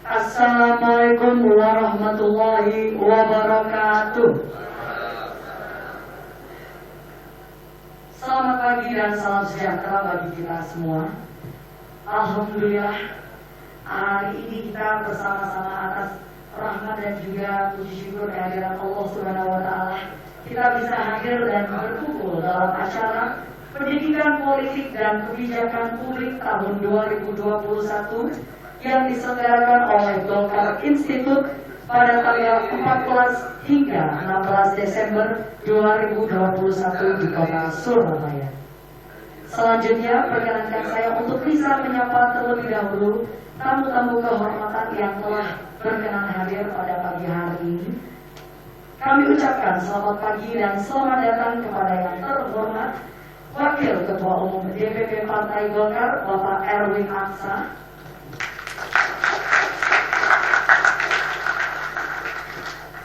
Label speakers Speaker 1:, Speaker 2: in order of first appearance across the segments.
Speaker 1: Assalamualaikum warahmatullahi wabarakatuh. Selamat pagi dan salam sejahtera bagi kita semua. Alhamdulillah, hari ini kita bersama-sama atas rahmat dan juga puji syukur kehadiran Allah Subhanahu wa Ta'ala, kita bisa hadir dan berkumpul dalam acara Pendidikan Politik dan Kebijakan Publik tahun 2021 yang diselenggarakan oleh Golkar Institute pada tanggal 14 hingga 16 Desember 2021 di kota Surabaya. Selanjutnya, perkenankan saya untuk bisa menyapa terlebih dahulu tamu-tamu kehormatan yang telah berkenan hadir pada pagi hari ini. Kami ucapkan selamat pagi dan selamat datang kepada yang terhormat Wakil Ketua Umum DPP Partai Golkar, Bapak Erwin Aksa.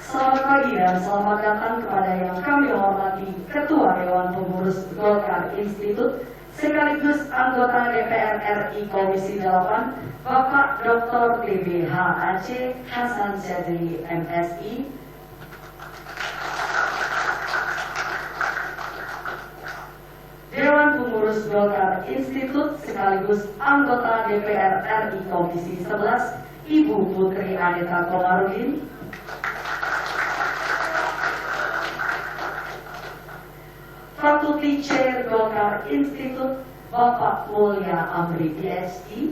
Speaker 1: Selamat pagi dan selamat datang kepada yang kami hormati Ketua Dewan Pengurus Golkar Institute sekaligus anggota DPR RI Komisi 8, Bapak Dr. TBH Aceh Hasan Syadzili MSI. Dewan Pengurus Golkar Institute sekaligus anggota DPR RI Komisi 11, Ibu Putri Aneta Komarudin. Fakulti Chair Golkar Institute, Bapak Mulya Amri PhD.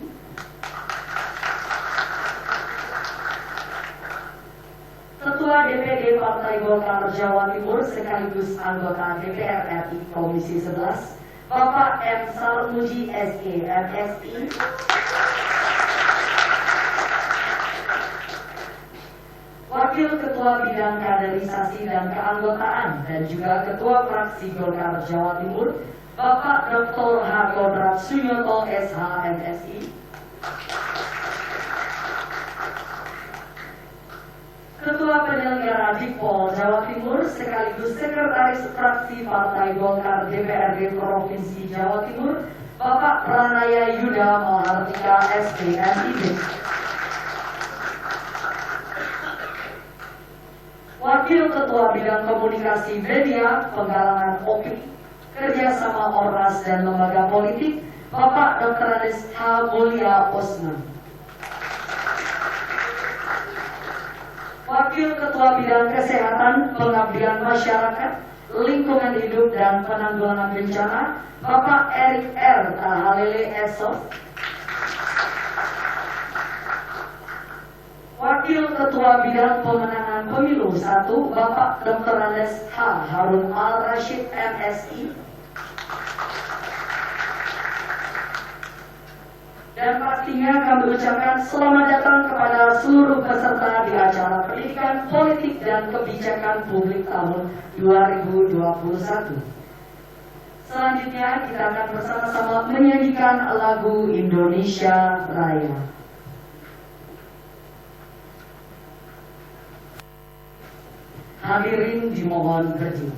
Speaker 1: Ketua DPD Partai Golkar Jawa Timur sekaligus anggota DPR RI Komisi 11, Bapak M. Sarmuji SE MSI. Wakil Ketua Bidang Kaderisasi dan Keanggotaan dan juga Ketua Fraksi Golkar Jawa Timur, Bapak Dr. H. Kodrat Sunyoto SH MSI. Ketua Penyelenggara Dipol Jawa Timur sekaligus Sekretaris Fraksi Partai Golkar DPRD Provinsi Jawa Timur, Bapak Pranaya Yuda Mahartika SPMID. Wakil Ketua Bidang Komunikasi Media, Penggalangan Opini, Kerjasama Ormas dan Lembaga Politik, Bapak Dr. Andes H. Mulya Osman. Wakil Ketua Bidang Kesehatan, Pengabdian Masyarakat, Lingkungan Hidup dan Penanggulangan Bencana, Bapak Erik R. Tahalele Esof. Wakil Ketua Bidang Pemenangan Pemilu 1, Bapak Dr. Andes H. Harun Al-Rashid MSI. Dan pastinya kami ucapkan selamat datang kepada seluruh peserta di acara Pendidikan Politik dan Kebijakan Publik tahun 2021. Selanjutnya kita akan bersama-sama menyanyikan lagu Indonesia Raya. Hadirin dimohon berdiri.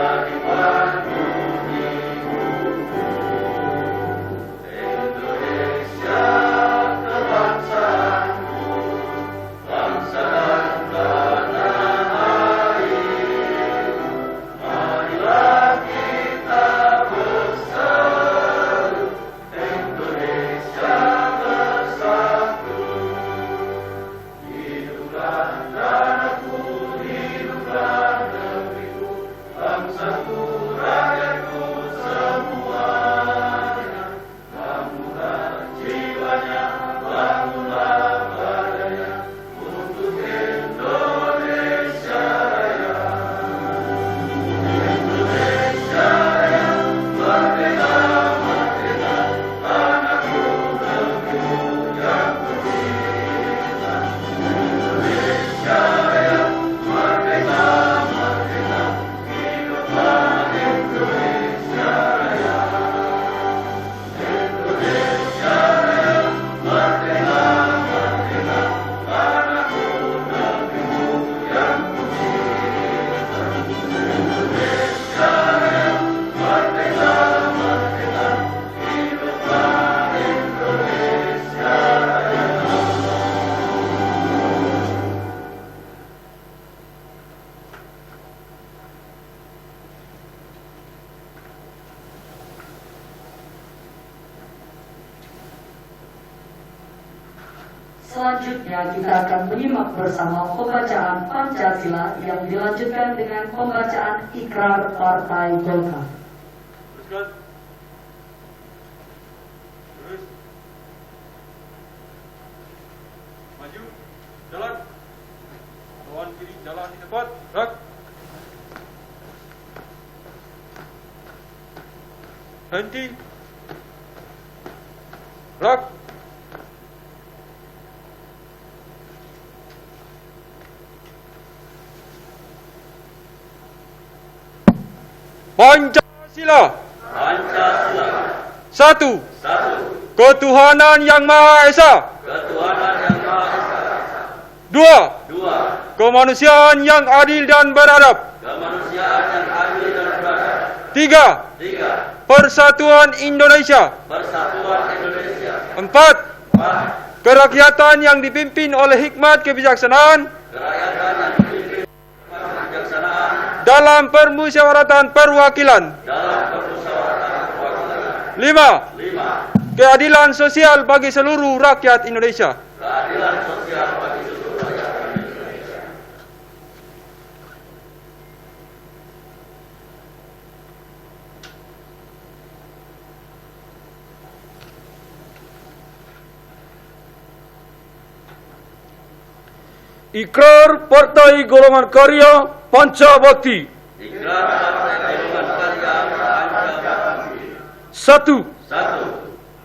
Speaker 2: Jadi
Speaker 1: Selanjutnya kita akan menyimak bersama pembacaan Pancasila yang dilanjutkan dengan pembacaan Ikrar Partai Golkar.
Speaker 2: Teruskan. Terus. Maju. Jalan. Kawan kiri jalan di depan. Gerak. Henti. Gerak. Pancasila.
Speaker 3: Pancasila.
Speaker 2: Satu.
Speaker 3: Ketuhanan yang Maha Esa.
Speaker 2: Ketuhanan yang Maha Esa.
Speaker 3: Dua.
Speaker 2: Kemanusiaan yang adil dan beradab.
Speaker 3: Kemanusiaan yang adil dan beradab.
Speaker 2: Tiga. Persatuan Indonesia.
Speaker 3: Persatuan Indonesia.
Speaker 2: Empat. Kerakyatan yang dipimpin oleh hikmat kebijaksanaan.
Speaker 3: Kerakyatan yang dipimpin oleh kebijaksanaan.
Speaker 2: Dalam permusyawaratan perwakilan. Lima. Keadilan sosial bagi seluruh rakyat Indonesia.
Speaker 3: Keadilan sosial bagi seluruh rakyat Indonesia.
Speaker 2: Ikrar Partai Golongan Karya Pancabakti.
Speaker 3: Ikrar Partai Golongan Karya Pancabakti.
Speaker 2: Satu.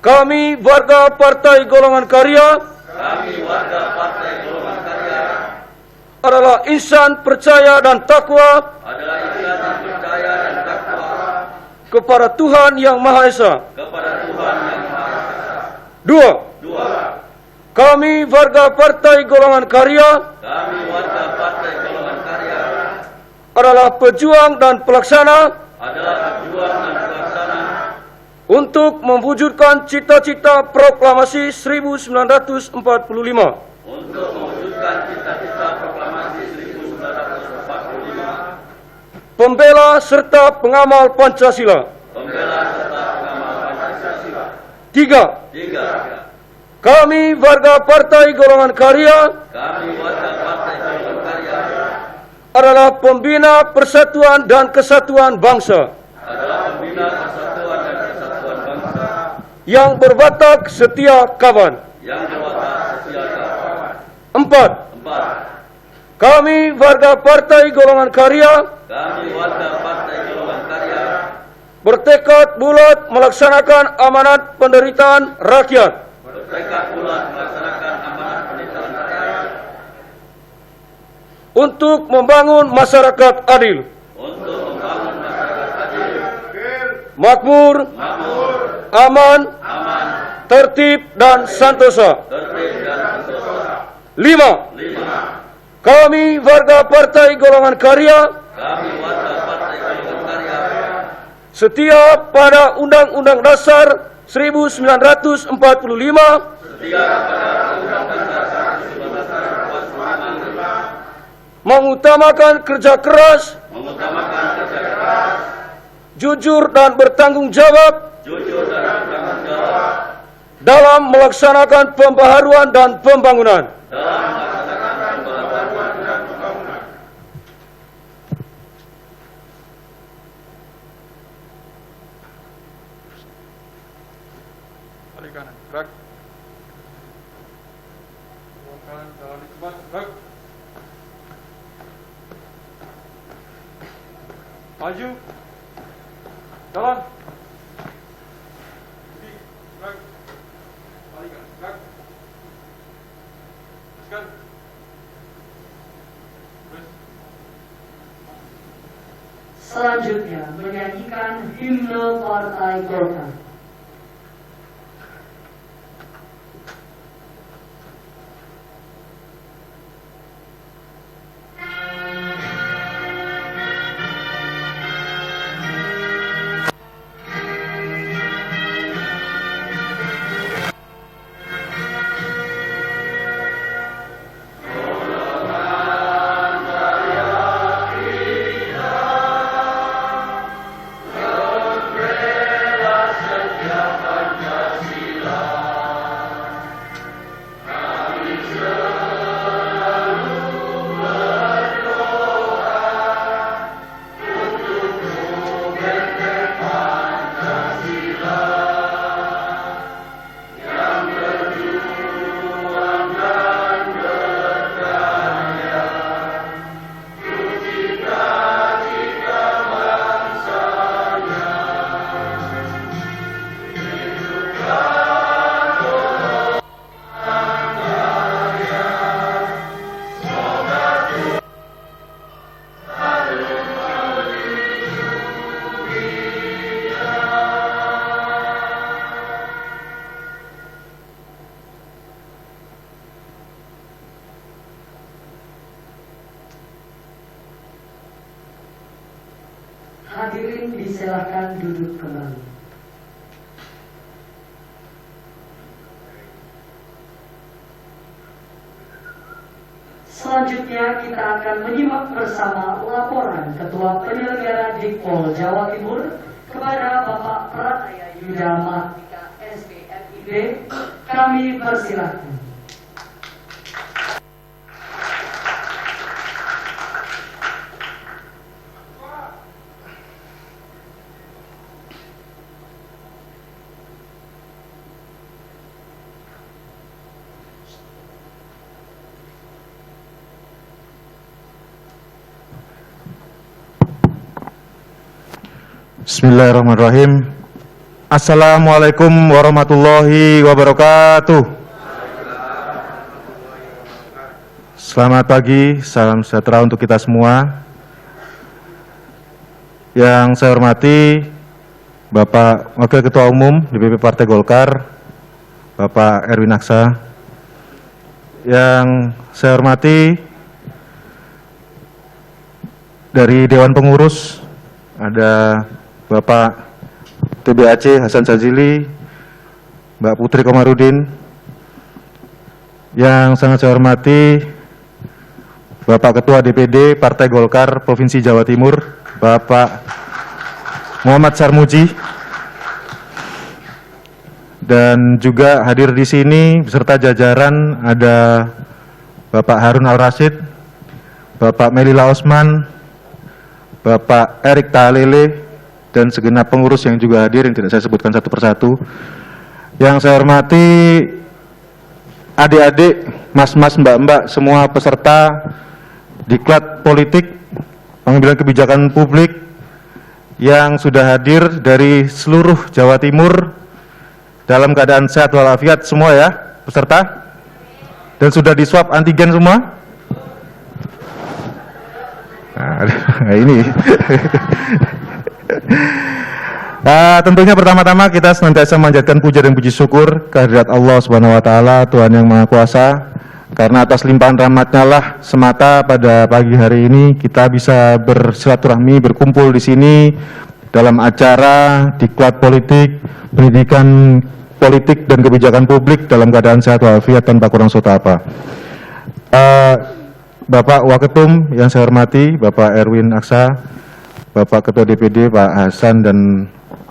Speaker 2: Kami warga Partai Golongan Karya adalah insan percaya dan takwa kepada Tuhan Yang Maha Esa. Dua. Kami warga Partai Golongan Karya adalah pejuang dan pelaksana untuk mewujudkan cita-cita proklamasi 1945. Pembela serta pengamal Pancasila. Tiga. Kami warga Partai Golongan Karya adalah pembina persatuan dan kesatuan bangsa yang berwatak setia kawan. Empat. Kami warga Partai Golongan Karya bertekad bulat melaksanakan amanat penderitaan rakyat untuk membangun masyarakat adil, makmur, aman, tertib dan santosa. Lima. Kami warga Partai Golongan Karya setia pada Undang-Undang Dasar 1945, mengutamakan kerja keras, jujur dan bertanggung jawab dalam melaksanakan pembaharuan dan pembangunan. Maju. Jalan.
Speaker 1: Selanjutnya menyanyikan himne Partai Golkar.
Speaker 3: Gracias.
Speaker 1: Disilahkan duduk kembali. Selanjutnya kita akan menyimak bersama laporan Ketua Penyelenggara Dikpol Jawa Timur kepada Bapak Prataya Yuda Mahardika SPMIB. Kami persilahkan.
Speaker 4: Bismillahirrahmanirrahim. Assalamualaikum warahmatullahi wabarakatuh. Selamat pagi, salam sejahtera untuk kita semua. Yang saya hormati Bapak Wakil Ketua Umum DPP Partai Golkar, Bapak Erwin Aksa. Yang saya hormati dari Dewan Pengurus ada Bapak TBAC Hasan Sazili, Mbak Putri Komarudin. Yang sangat saya hormati Bapak Ketua DPD Partai Golkar Provinsi Jawa Timur, Bapak Muhammad Sarmuji. Dan juga hadir di sini beserta jajaran ada Bapak Harun Al-Rasyid, Bapak Melila Osman, Bapak Erik Tahalele, dan segenap pengurus yang juga hadir yang tidak saya sebutkan satu persatu. Yang saya hormati adik-adik, mas-mas, mbak-mbak, semua peserta diklat politik pengambilan kebijakan publik yang sudah hadir dari seluruh Jawa Timur dalam keadaan sehat walafiat semua ya peserta, dan sudah di swab antigen semua. Nah, ini tentunya pertama-tama kita senantiasa memanjatkan puja dan puji syukur kehadirat Allah Subhanahu wa taala, Tuhan yang Maha Kuasa, karena atas limpahan rahmat-Nya lah semata pada pagi hari ini kita bisa bersilaturahmi, berkumpul di sini dalam acara diklat politik, pendidikan politik dan kebijakan publik dalam keadaan sehat walafiat tanpa kurang suatu apa. Bapak Waketum yang saya hormati, Bapak Erwin Aksa, Bapak Ketua DPD Pak Hasan dan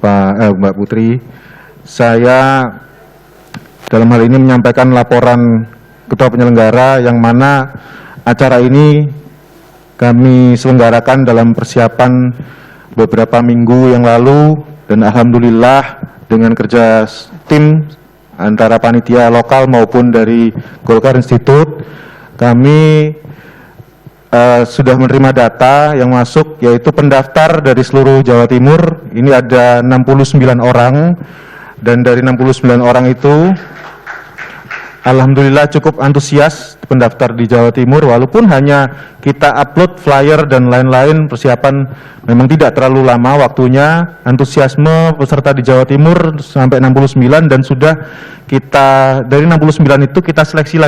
Speaker 4: Mbak Putri, saya dalam hal ini menyampaikan laporan Ketua Penyelenggara yang mana acara ini kami selenggarakan dalam persiapan beberapa minggu yang lalu, dan alhamdulillah dengan kerja tim antara panitia lokal maupun dari Golkar Institute, kami sudah menerima data yang masuk, yaitu pendaftar dari seluruh Jawa Timur ini ada 69 orang, dan dari 69 orang itu alhamdulillah cukup antusias pendaftar di Jawa Timur, walaupun hanya kita upload flyer dan lain-lain, persiapan memang tidak terlalu lama waktunya. Antusiasme peserta di Jawa Timur sampai 69, dan sudah kita dari 69 itu kita seleksi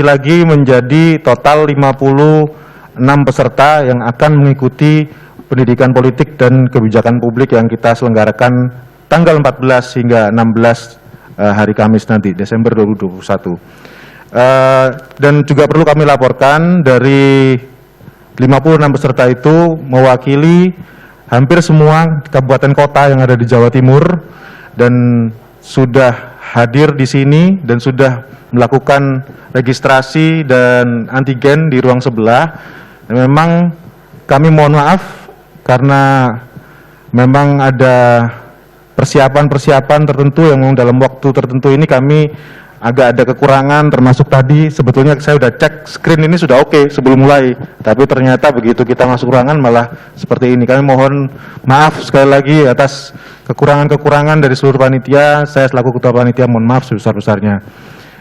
Speaker 4: lagi menjadi total 56 peserta yang akan mengikuti pendidikan politik dan kebijakan publik yang kita selenggarakan tanggal 14 hingga 16 hari Kamis nanti, Desember 2021. Dan juga perlu kami laporkan dari 56 peserta itu mewakili hampir semua kabupaten kota yang ada di Jawa Timur, dan sudah hadir di sini dan sudah melakukan registrasi dan antigen di ruang sebelah. Dan memang kami mohon maaf karena memang ada persiapan-persiapan tertentu yang dalam waktu tertentu ini kami agak ada kekurangan, termasuk tadi sebetulnya saya sudah cek screen ini sudah oke sebelum mulai, tapi ternyata begitu kita masuk ruangan malah seperti ini. Kami mohon maaf sekali lagi atas kekurangan-kekurangan dari seluruh panitia. Saya selaku ketua panitia mohon maaf sebesar-besarnya.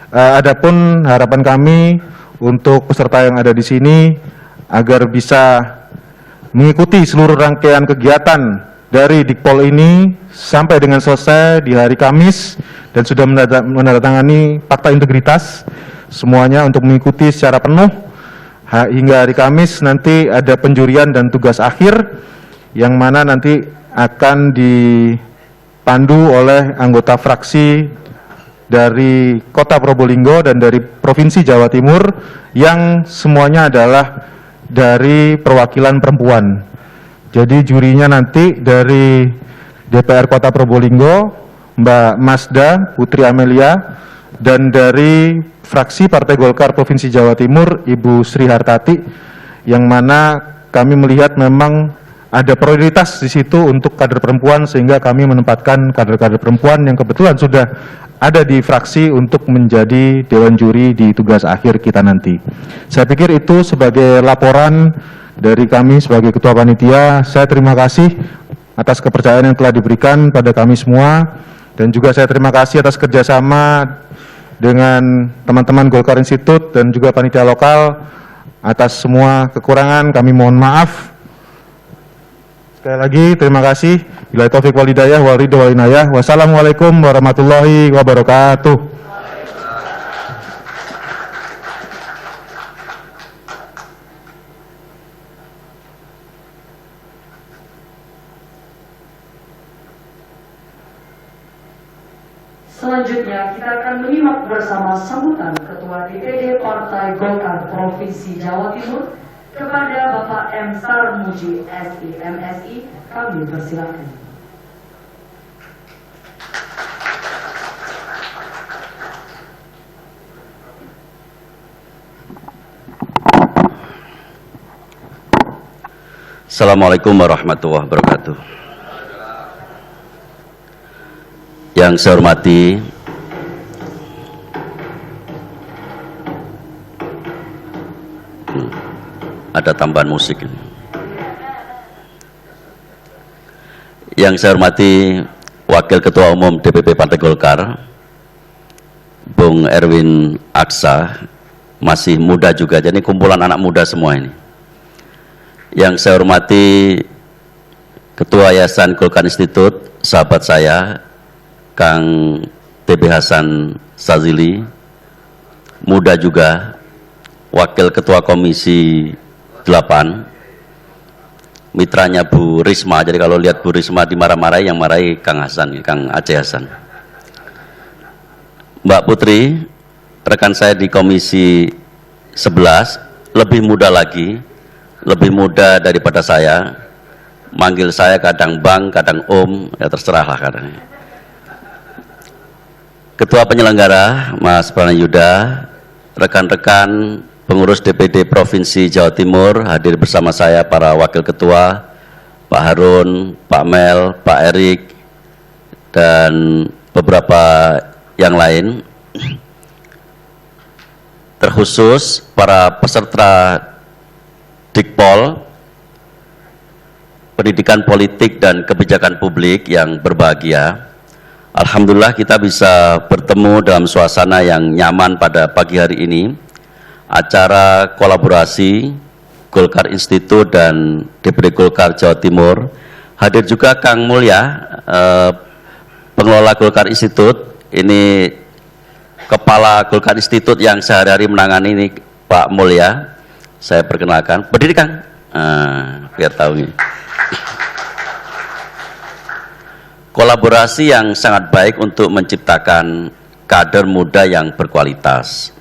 Speaker 4: Adapun harapan kami untuk peserta yang ada di sini agar bisa mengikuti seluruh rangkaian kegiatan dari Dikpol ini sampai dengan selesai di hari Kamis, dan sudah menandatangani fakta integritas semuanya untuk mengikuti secara penuh hingga hari Kamis. Nanti ada penjurian dan tugas akhir yang mana nanti akan dipandu oleh anggota fraksi dari Kota Probolinggo dan dari Provinsi Jawa Timur yang semuanya adalah dari perwakilan perempuan. Jadi jurinya nanti dari DPR Kota Probolinggo, Mbak Masda Putri Amelia, dan dari fraksi Partai Golkar Provinsi Jawa Timur, Ibu Sri Hartati, yang mana kami melihat memang ada prioritas di situ untuk kader perempuan, sehingga kami menempatkan kader-kader perempuan yang kebetulan sudah ada di fraksi untuk menjadi dewan juri di tugas akhir kita nanti. Saya pikir itu sebagai laporan dari kami sebagai Ketua Panitia. Saya terima kasih atas kepercayaan yang telah diberikan pada kami semua, dan juga saya terima kasih atas kerjasama dengan teman-teman Golkar Institute dan juga panitia lokal. Atas semua kekurangan kami mohon maaf. Sekali lagi terima kasih. Billahi taufiq wal hidayah wal ridho wal inayah. Wassalamualaikum warahmatullahi wabarakatuh.
Speaker 1: Selanjutnya kita akan menyimak bersama sambutan Ketua DPD Partai Golkar Provinsi Jawa Timur kepada Bapak M. Sarmuji SI MSI. Kami persilakan.
Speaker 3: Assalamualaikum warahmatullahi wabarakatuh. Yang saya hormati ada tambahan musik ini. Yang saya hormati Wakil Ketua Umum DPP Partai Golkar, Bung Erwin Aksa, masih muda juga, jadi kumpulan anak muda semua ini. Yang saya hormati Ketua Yayasan Golkar Institute, sahabat saya, Kang TB Hasan Sazili, muda juga, Wakil Ketua Komisi 8, mitranya Bu Risma. Jadi kalau lihat Bu Risma dimarah-marahi, yang marahi Kang Hasan, Kang Aceh Hasan. Mbak Putri, rekan saya di Komisi 11, lebih muda lagi, lebih muda daripada saya, manggil saya kadang Bang, kadang Om, ya terserahlah kadangnya. Ketua penyelenggara Mas Pranayuda, rekan-rekan pengurus DPD Provinsi Jawa Timur, hadir bersama saya para wakil ketua, Pak Harun, Pak Mel, Pak Erik, dan beberapa yang lain. Terkhusus para peserta Dikpol, Pendidikan Politik dan Kebijakan Publik yang berbahagia. Alhamdulillah kita bisa bertemu dalam suasana yang nyaman pada pagi hari ini. Acara kolaborasi Golkar Institute dan DPD Golkar Jawa Timur. Hadir juga Kang Mulya, pengelola Golkar Institute. Ini Kepala Golkar Institute yang sehari-hari menangani ini, Pak Mulya. Saya perkenalkan. Berdiri Kang, biar tahu nih. Kolaborasi yang sangat baik untuk menciptakan kader muda yang berkualitas.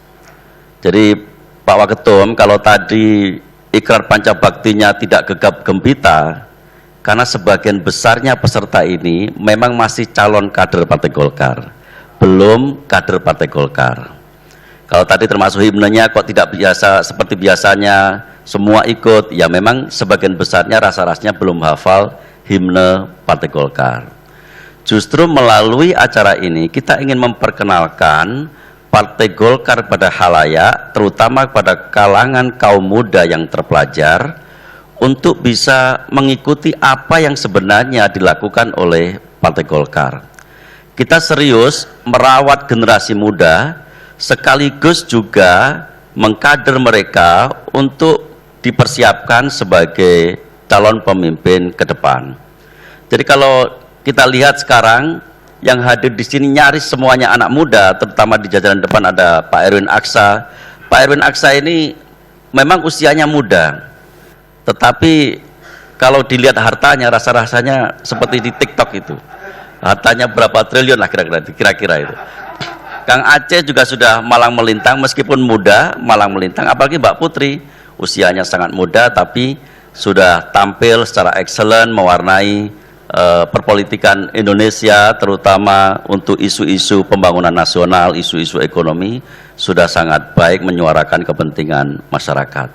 Speaker 3: Jadi Pak Waketum, kalau tadi ikrar pancabaktinya tidak gegap gempita, karena sebagian besarnya peserta ini memang masih calon kader Partai Golkar, belum kader Partai Golkar. Kalau tadi termasuk himnenya kok tidak biasa seperti biasanya semua ikut, ya memang sebagian besarnya rasa-rasanya belum hafal himne Partai Golkar. Justru melalui acara ini kita ingin memperkenalkan Partai Golkar pada khalayak, terutama pada kalangan kaum muda yang terpelajar, untuk bisa mengikuti apa yang sebenarnya dilakukan oleh Partai Golkar. Kita serius merawat generasi muda, sekaligus juga mengkader mereka untuk dipersiapkan sebagai calon pemimpin ke depan. Jadi kalau kita lihat sekarang yang hadir di sini nyaris semuanya anak muda, terutama di jajaran depan ada Pak Erwin Aksa. Pak Erwin Aksa ini memang usianya muda, tetapi kalau dilihat hartanya, rasa-rasanya seperti di TikTok itu. Hartanya berapa triliun lah kira-kira itu. Kang Aceh juga sudah malang melintang, meskipun muda, malang melintang. Apalagi Mbak Putri, usianya sangat muda, tapi sudah tampil secara excellent, mewarnai perpolitikan Indonesia, terutama untuk isu-isu pembangunan nasional, isu-isu ekonomi, sudah sangat baik menyuarakan kepentingan masyarakat.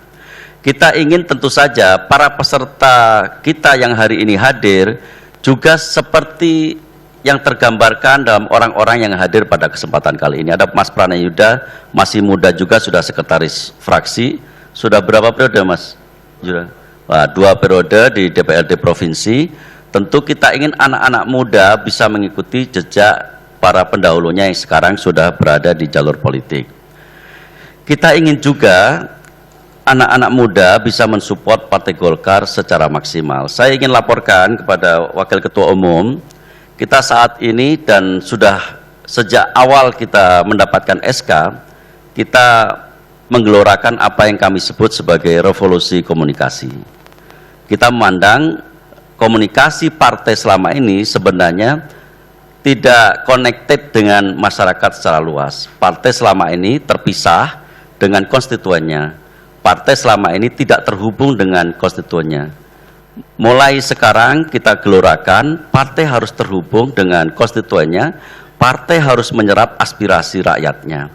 Speaker 3: Kita ingin tentu saja para peserta kita yang hari ini hadir juga seperti yang tergambarkan dalam orang-orang yang hadir pada kesempatan kali ini. Ada Mas Pranayuda, masih muda juga, sudah sekretaris fraksi. Sudah berapa periode Mas? Wah, 2 periode di DPRD Provinsi. Tentu kita ingin anak-anak muda bisa mengikuti jejak para pendahulunya yang sekarang sudah berada di jalur politik. Kita ingin juga anak-anak muda bisa mensupport Partai Golkar secara maksimal. Saya ingin laporkan kepada Wakil Ketua Umum, kita saat ini dan sudah sejak awal kita mendapatkan SK, kita menggelorakan apa yang kami sebut sebagai revolusi komunikasi. Kita memandang komunikasi partai selama ini sebenarnya tidak connected dengan masyarakat secara luas. Partai selama ini terpisah dengan konstituennya. Partai selama ini tidak terhubung dengan konstituennya. Mulai sekarang kita gelorakan, partai harus terhubung dengan konstituennya, partai harus menyerap aspirasi rakyatnya.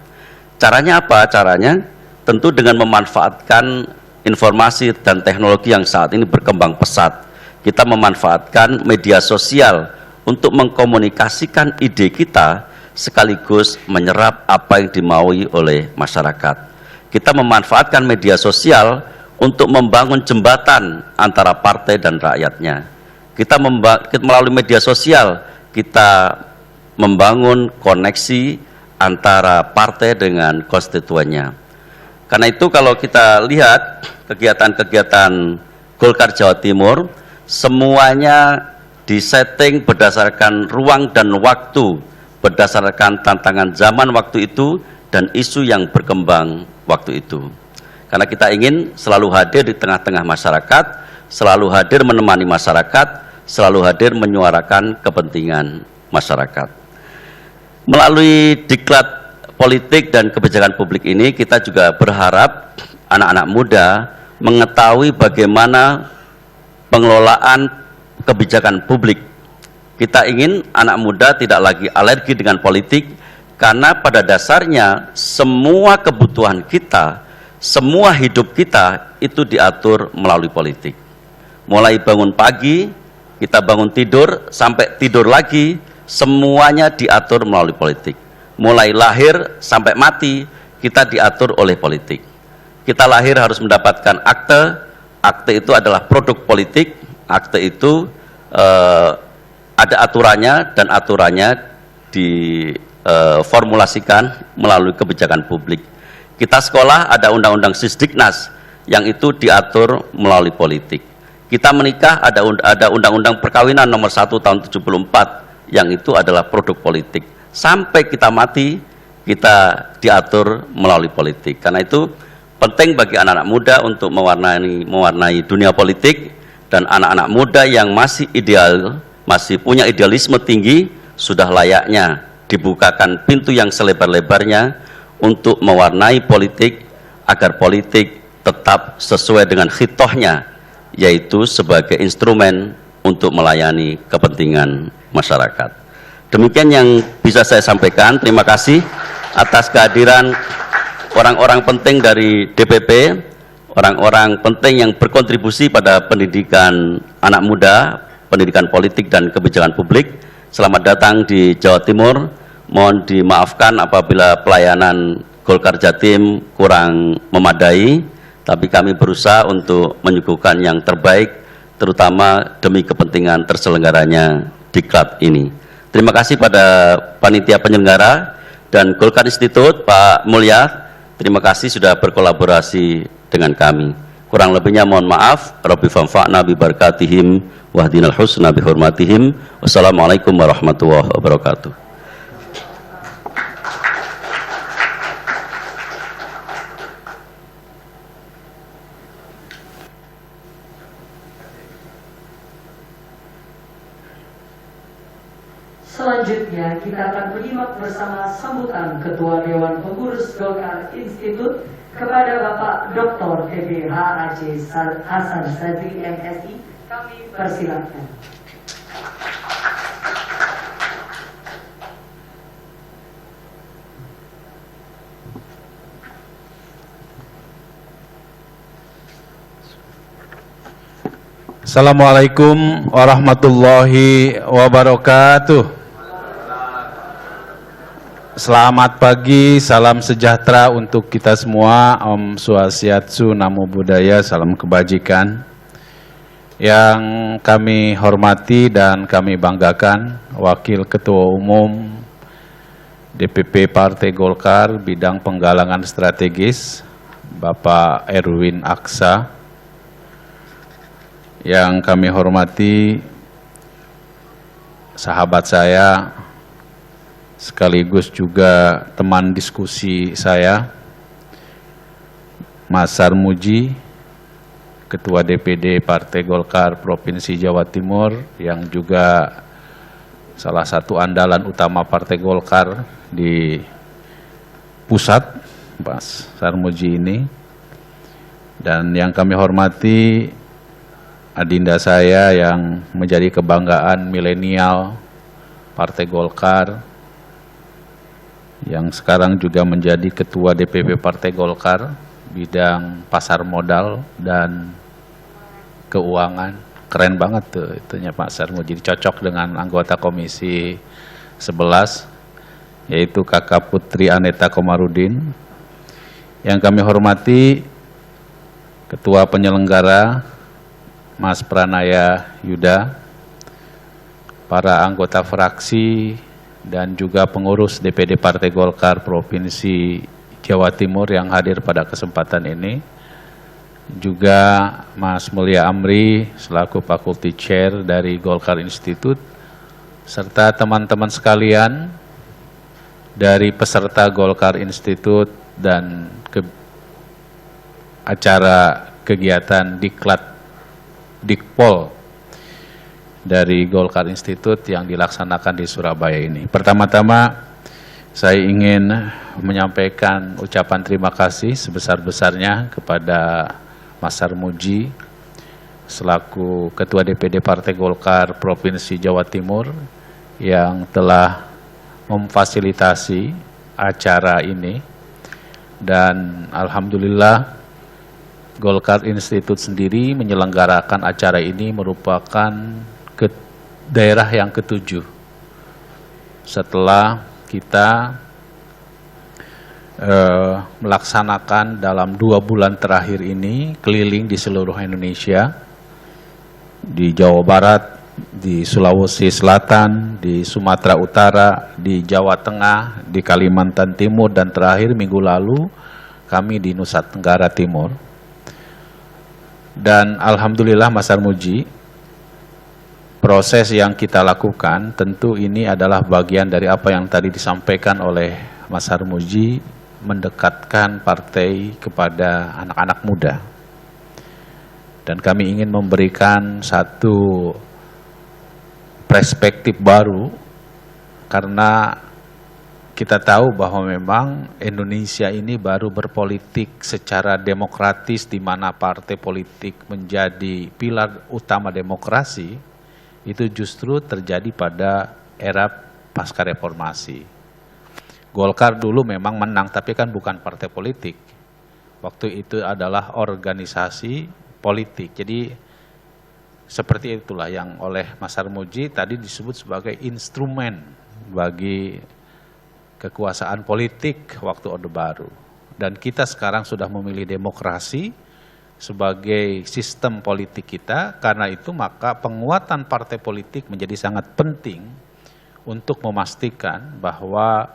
Speaker 3: Caranya apa? Caranya tentu dengan memanfaatkan informasi dan teknologi yang saat ini berkembang pesat. Kita memanfaatkan media sosial untuk mengkomunikasikan ide kita sekaligus menyerap apa yang dimaui oleh masyarakat. Kita memanfaatkan media sosial untuk membangun jembatan antara partai dan rakyatnya. Kita melalui media sosial, kita membangun koneksi antara partai dengan konstituennya. Karena itu kalau kita lihat kegiatan-kegiatan Golkar Jawa Timur, semuanya disetting berdasarkan ruang dan waktu, berdasarkan tantangan zaman waktu itu dan isu yang berkembang waktu itu. Karena kita ingin selalu hadir di tengah-tengah masyarakat, selalu hadir menemani masyarakat, selalu hadir menyuarakan kepentingan masyarakat. Melalui diklat politik dan kebijakan publik ini, kita juga berharap anak-anak muda mengetahui bagaimana pengelolaan kebijakan publik. Kita ingin anak muda tidak lagi alergi dengan politik, karena pada dasarnya semua kebutuhan kita, semua hidup kita itu diatur melalui politik. Mulai bangun pagi, kita bangun tidur, sampai tidur lagi, semuanya diatur melalui politik. Mulai lahir sampai mati, kita diatur oleh politik. Kita lahir harus mendapatkan akte, akte itu adalah produk politik, akte itu ada aturannya, dan aturannya diformulasikan melalui kebijakan publik. Kita sekolah ada undang-undang Sisdiknas yang itu diatur melalui politik. Kita menikah ada undang-undang perkawinan nomor 1 tahun 74 yang itu adalah produk politik. Sampai kita mati kita diatur melalui politik. Karena itu penting bagi anak-anak muda untuk mewarnai dunia politik, dan anak-anak muda yang masih ideal, masih punya idealisme tinggi, sudah layaknya dibukakan pintu yang selebar-lebarnya untuk mewarnai politik agar politik tetap sesuai dengan khitohnya, yaitu sebagai instrumen untuk melayani kepentingan masyarakat. Demikian yang bisa saya sampaikan. Terima kasih atas kehadiran orang-orang penting dari DPP, orang-orang penting yang berkontribusi pada pendidikan anak muda, pendidikan politik dan kebijakan publik. Selamat datang di Jawa Timur. Mohon dimaafkan apabila pelayanan Golkar Jatim kurang memadai, tapi kami berusaha untuk menyuguhkan yang terbaik, terutama demi kepentingan terselenggaranya diklat ini. Terima kasih pada panitia penyelenggara dan Golkar Institute, Pak Mulya. Terima kasih sudah berkolaborasi dengan kami. Kurang lebihnya mohon maaf. Rabbi fanfa'na bi barakatihim wahdinal husna bi hurmatihim. Wassalamualaikum warahmatullahi wabarakatuh.
Speaker 1: Selanjutnya kita akan menyimak bersama sambutan Ketua Dewan Pengurus Golkar Institut kepada Bapak Dr. TB HAC Hasan Sadri MSI. Kami persilakan.
Speaker 5: Assalamualaikum warahmatullahi wabarakatuh. Selamat pagi, salam sejahtera untuk kita semua. Om Swastiastu, Namo Buddhaya, salam kebajikan. Yang kami hormati dan kami banggakan, Wakil Ketua Umum DPP Partai Golkar bidang penggalangan strategis, Bapak Erwin Aksa. Yang kami hormati sahabat saya sekaligus juga teman diskusi saya, Mas Sarmuji, Ketua DPD Partai Golkar Provinsi Jawa Timur, yang juga salah satu andalan utama Partai Golkar di pusat, Mas Sarmuji ini. Dan yang kami hormati adinda saya yang menjadi kebanggaan milenial Partai Golkar, yang sekarang juga menjadi Ketua DPP Partai Golkar bidang pasar modal dan keuangan. Keren banget tuh itunya Pak Sarmuji, jadi cocok dengan anggota Komisi 11 yaitu Kakak Putri Aneta Komarudin. Yang kami hormati Ketua Penyelenggara Mas Pranaya Yuda, para anggota fraksi dan juga pengurus DPD Partai Golkar Provinsi Jawa Timur yang hadir pada kesempatan ini, juga Mas Mulia Amri selaku Fakulty Chair dari Golkar Institute, serta teman-teman sekalian dari peserta Golkar Institute dan acara kegiatan Dikpol dari Golkar Institute yang dilaksanakan di Surabaya ini. Pertama-tama saya ingin menyampaikan ucapan terima kasih sebesar-besarnya kepada Mas Sarmuji selaku Ketua DPD Partai Golkar Provinsi Jawa Timur yang telah memfasilitasi acara ini, dan alhamdulillah Golkar Institute sendiri menyelenggarakan acara ini merupakan daerah yang ke-7 setelah kita melaksanakan dalam 2 bulan terakhir ini keliling di seluruh Indonesia, di Jawa Barat, di Sulawesi Selatan, di Sumatera Utara, di Jawa Tengah, di Kalimantan Timur, dan terakhir minggu lalu kami di Nusa Tenggara Timur. Dan alhamdulillah Mas Sarmuji, proses yang kita lakukan tentu ini adalah bagian dari apa yang tadi disampaikan oleh Mas Sarmuji, mendekatkan partai kepada anak-anak muda. Dan kami ingin memberikan satu perspektif baru, karena kita tahu bahwa memang Indonesia ini baru berpolitik secara demokratis, di mana partai politik menjadi pilar utama demokrasi, itu justru terjadi pada era pasca reformasi. Golkar dulu memang menang, tapi kan bukan partai politik. Waktu itu adalah organisasi politik. Jadi seperti itulah yang oleh Mas Sarmuji tadi disebut sebagai instrumen bagi kekuasaan politik waktu Orde Baru. Dan kita sekarang sudah memilih demokrasi sebagai sistem politik kita. Karena itu maka penguatan partai politik menjadi sangat penting untuk memastikan bahwa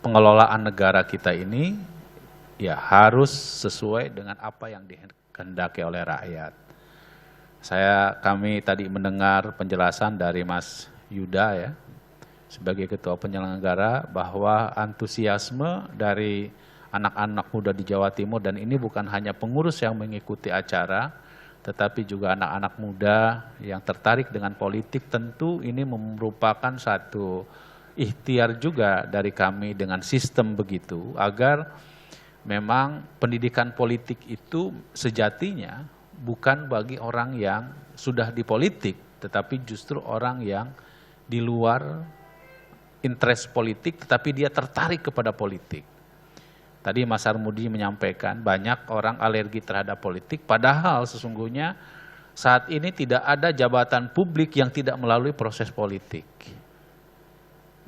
Speaker 5: pengelolaan negara kita ini ya harus sesuai dengan apa yang dikehendaki oleh rakyat. Kami tadi mendengar penjelasan dari Mas Yuda ya, sebagai ketua penyelenggara, bahwa antusiasme dari anak-anak muda di Jawa Timur, dan ini bukan hanya pengurus yang mengikuti acara, tetapi juga anak-anak muda yang tertarik dengan politik. Tentu ini merupakan satu ikhtiar juga dari kami dengan sistem begitu, agar memang pendidikan politik itu sejatinya bukan bagi orang yang sudah di politik, tetapi justru orang yang di luar interest politik, tetapi dia tertarik kepada politik. Tadi Mas Armudi menyampaikan banyak orang alergi terhadap politik, padahal sesungguhnya saat ini tidak ada jabatan publik yang tidak melalui proses politik.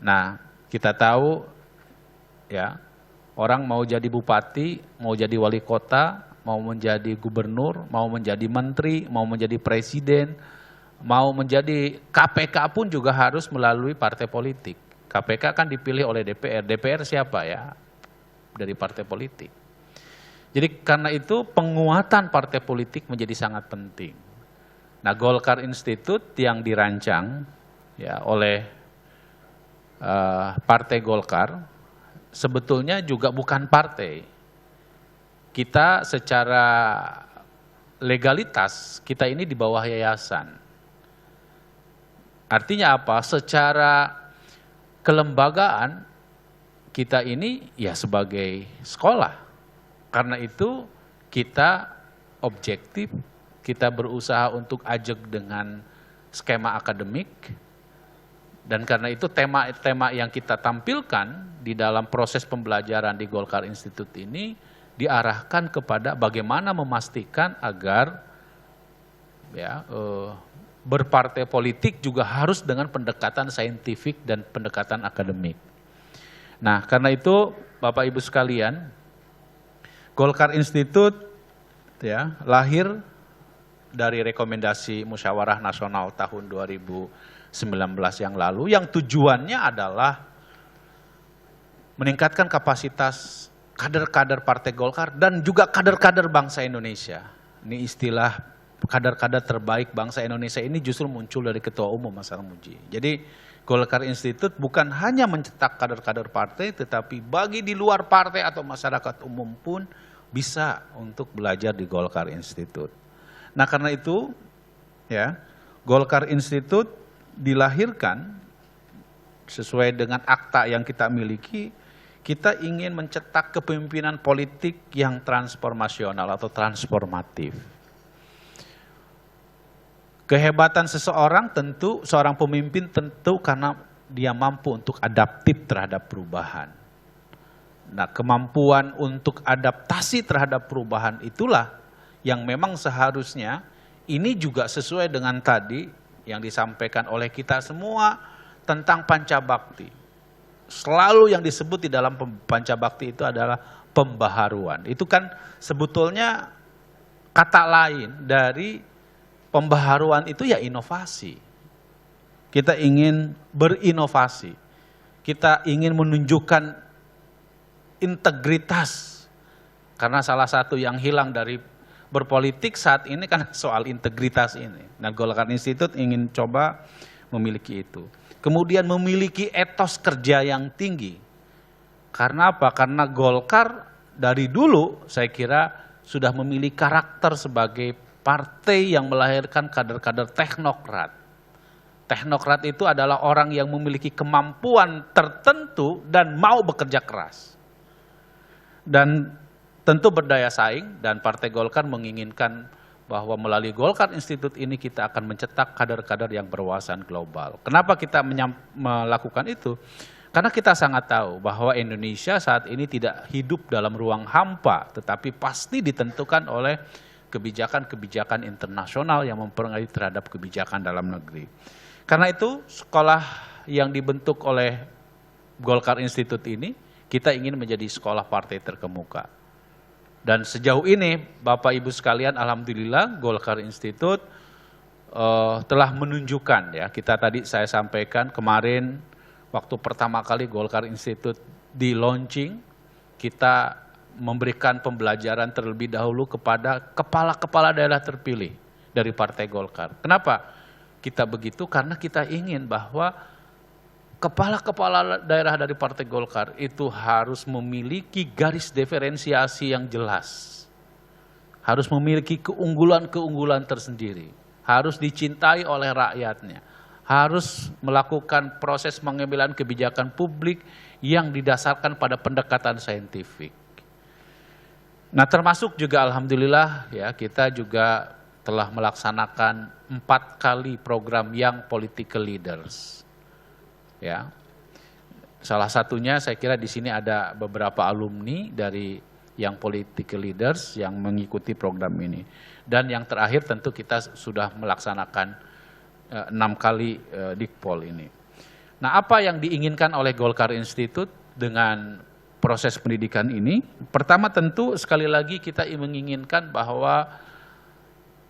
Speaker 5: Nah, kita tahu ya, orang mau jadi bupati, mau jadi wali kota, mau menjadi gubernur, mau menjadi menteri, mau menjadi presiden, mau menjadi KPK pun juga harus melalui partai politik. KPK kan dipilih oleh DPR. DPR siapa ya? Dari partai politik. Jadi karena itu penguatan partai politik menjadi sangat penting. Nah, Golkar Institute yang dirancang ya oleh Partai Golkar sebetulnya juga bukan partai. Kita secara legalitas kita ini di bawah yayasan. Artinya apa? Secara kelembagaan kita ini ya sebagai sekolah. Karena itu kita objektif, kita berusaha untuk ajak dengan skema akademik. Dan karena itu tema-tema yang kita tampilkan di dalam proses pembelajaran di Golkar Institute ini diarahkan kepada bagaimana memastikan agar ya, berpartai politik juga harus dengan pendekatan saintifik dan pendekatan akademik. Nah, karena itu Bapak Ibu sekalian, Golkar Institute ya lahir dari rekomendasi Musyawarah Nasional tahun 2019 yang lalu, yang tujuannya adalah meningkatkan kapasitas kader-kader Partai Golkar dan juga kader-kader bangsa Indonesia. Ini istilah kader-kader terbaik bangsa Indonesia ini justru muncul dari Ketua Umum Mas Armuji. Jadi Golkar Institute bukan hanya mencetak kader-kader partai, tetapi bagi di luar partai atau masyarakat umum pun bisa untuk belajar di Golkar Institute. Nah, karena itu ya, Golkar Institute dilahirkan sesuai dengan akta yang kita miliki. Kita ingin mencetak kepemimpinan politik yang transformasional atau transformatif. Kehebatan seseorang tentu, seorang pemimpin tentu karena dia mampu untuk adaptif terhadap perubahan. Nah, kemampuan untuk adaptasi terhadap perubahan itulah yang memang seharusnya ini juga sesuai dengan tadi yang disampaikan oleh kita semua tentang Pancabakti. Selalu yang disebut di dalam Pancabakti itu adalah pembaharuan. Itu kan sebetulnya kata lain dari pembaharuan itu ya inovasi. Kita ingin berinovasi. Kita ingin menunjukkan integritas. Karena salah satu yang hilang dari berpolitik saat ini kan soal integritas ini. Nah, Golkar Institute ingin coba memiliki itu. Kemudian memiliki etos kerja yang tinggi. Karena apa? Karena Golkar dari dulu saya kira sudah memiliki karakter sebagai partai yang melahirkan kader-kader teknokrat. Teknokrat itu adalah orang yang memiliki kemampuan tertentu dan mau bekerja keras. Dan tentu berdaya saing, dan Partai Golkar menginginkan bahwa melalui Golkar Institute ini kita akan mencetak kader-kader yang berwawasan global. Kenapa kita melakukan itu? Karena kita sangat tahu bahwa Indonesia saat ini tidak hidup dalam ruang hampa, tetapi pasti ditentukan oleh kebijakan-kebijakan internasional yang mempengaruhi terhadap kebijakan dalam negeri. Karena itu sekolah yang dibentuk oleh Golkar Institute ini, kita ingin menjadi sekolah partai terkemuka. Dan sejauh ini Bapak Ibu sekalian, alhamdulillah Golkar Institute telah menunjukkan ya, kita tadi saya sampaikan kemarin waktu pertama kali Golkar Institute di launching, kita memberikan pembelajaran terlebih dahulu kepada kepala-kepala daerah terpilih dari Partai Golkar. Kenapa kita begitu? Karena kita ingin bahwa kepala-kepala daerah dari Partai Golkar itu harus memiliki garis diferensiasi yang jelas. harus memiliki keunggulan-keunggulan tersendiri, harus dicintai oleh rakyatnya, harus melakukan proses pengambilan kebijakan publik yang didasarkan pada pendekatan saintifik. Nah, termasuk juga alhamdulillah ya, kita juga telah melaksanakan 4 kali program Young Political Leaders. Ya. Salah satunya saya kira di sini ada beberapa alumni dari Young Political Leaders yang mengikuti program ini. Dan yang terakhir tentu kita sudah melaksanakan 6 kali Dikpol ini. Nah, apa yang diinginkan oleh Golkar Institute dengan proses pendidikan ini? Pertama tentu sekali lagi kita menginginkan bahwa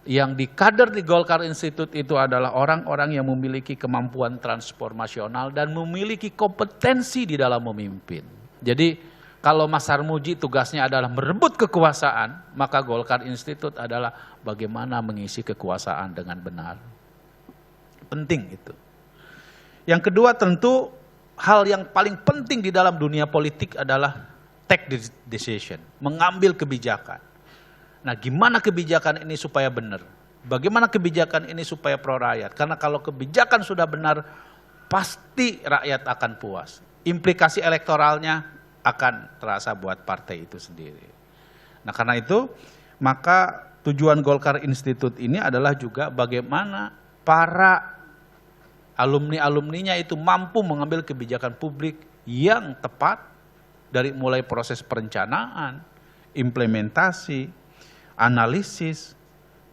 Speaker 5: yang di kader di Golkar Institute itu adalah orang-orang yang memiliki kemampuan transformasional dan memiliki kompetensi di dalam memimpin. Jadi kalau Mas Sarmuji tugasnya adalah merebut kekuasaan, maka Golkar Institute adalah bagaimana mengisi kekuasaan dengan benar. Penting itu. Yang kedua tentu hal yang paling penting di dalam dunia politik adalah take decision, mengambil kebijakan. Nah, gimana kebijakan ini supaya benar? Bagaimana kebijakan ini supaya pro rakyat? Karena kalau kebijakan sudah benar, pasti rakyat akan puas. Implikasi elektoralnya akan terasa buat partai itu sendiri. Nah, karena itu, maka tujuan Golkar Institute ini adalah juga bagaimana para alumni-alumninya itu mampu mengambil kebijakan publik yang tepat dari mulai proses perencanaan, implementasi, analisis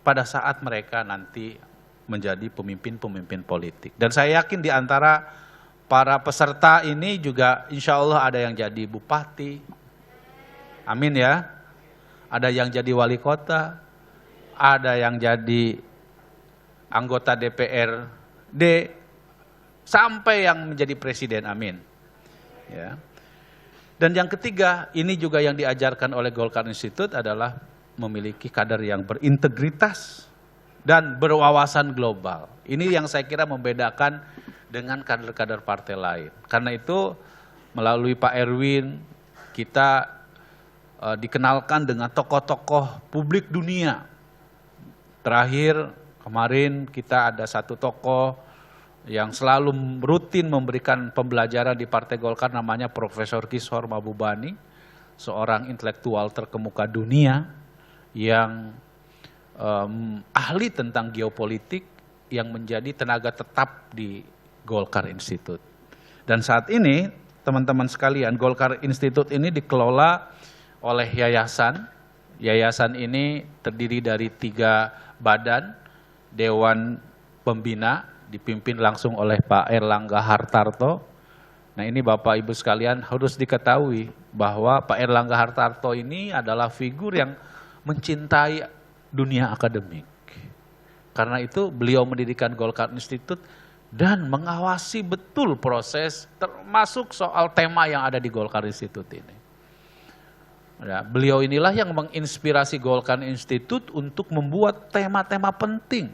Speaker 5: pada saat mereka nanti menjadi pemimpin-pemimpin politik. Dan saya yakin di antara para peserta ini juga insya Allah ada yang jadi bupati, amin ya, ada yang jadi wali kota, ada yang jadi anggota DPRD, sampai yang menjadi presiden, amin. Ya. Dan yang ketiga, ini juga yang diajarkan oleh Golkar Institute adalah memiliki kader yang berintegritas dan berwawasan global. Ini yang saya kira membedakan dengan kader-kader partai lain. Karena itu melalui Pak Erwin kita dikenalkan dengan tokoh-tokoh publik dunia. Terakhir kemarin kita ada satu tokoh yang selalu rutin memberikan pembelajaran di Partai Golkar, namanya Profesor Kishor Mahbubani, seorang intelektual terkemuka dunia yang ahli tentang geopolitik yang menjadi tenaga tetap di Golkar Institute. Dan saat ini teman-teman sekalian, Golkar Institute ini dikelola oleh yayasan. Yayasan ini terdiri dari 3 badan, Dewan Pembina, dipimpin langsung oleh Pak Erlangga Hartarto. Nah, ini Bapak Ibu sekalian harus diketahui bahwa Pak Erlangga Hartarto ini adalah figur yang mencintai dunia akademik. Karena itu beliau mendirikan Golkar Institute dan mengawasi betul proses termasuk soal tema yang ada di Golkar Institute ini. Ya, beliau inilah yang menginspirasi Golkar Institute untuk membuat tema-tema penting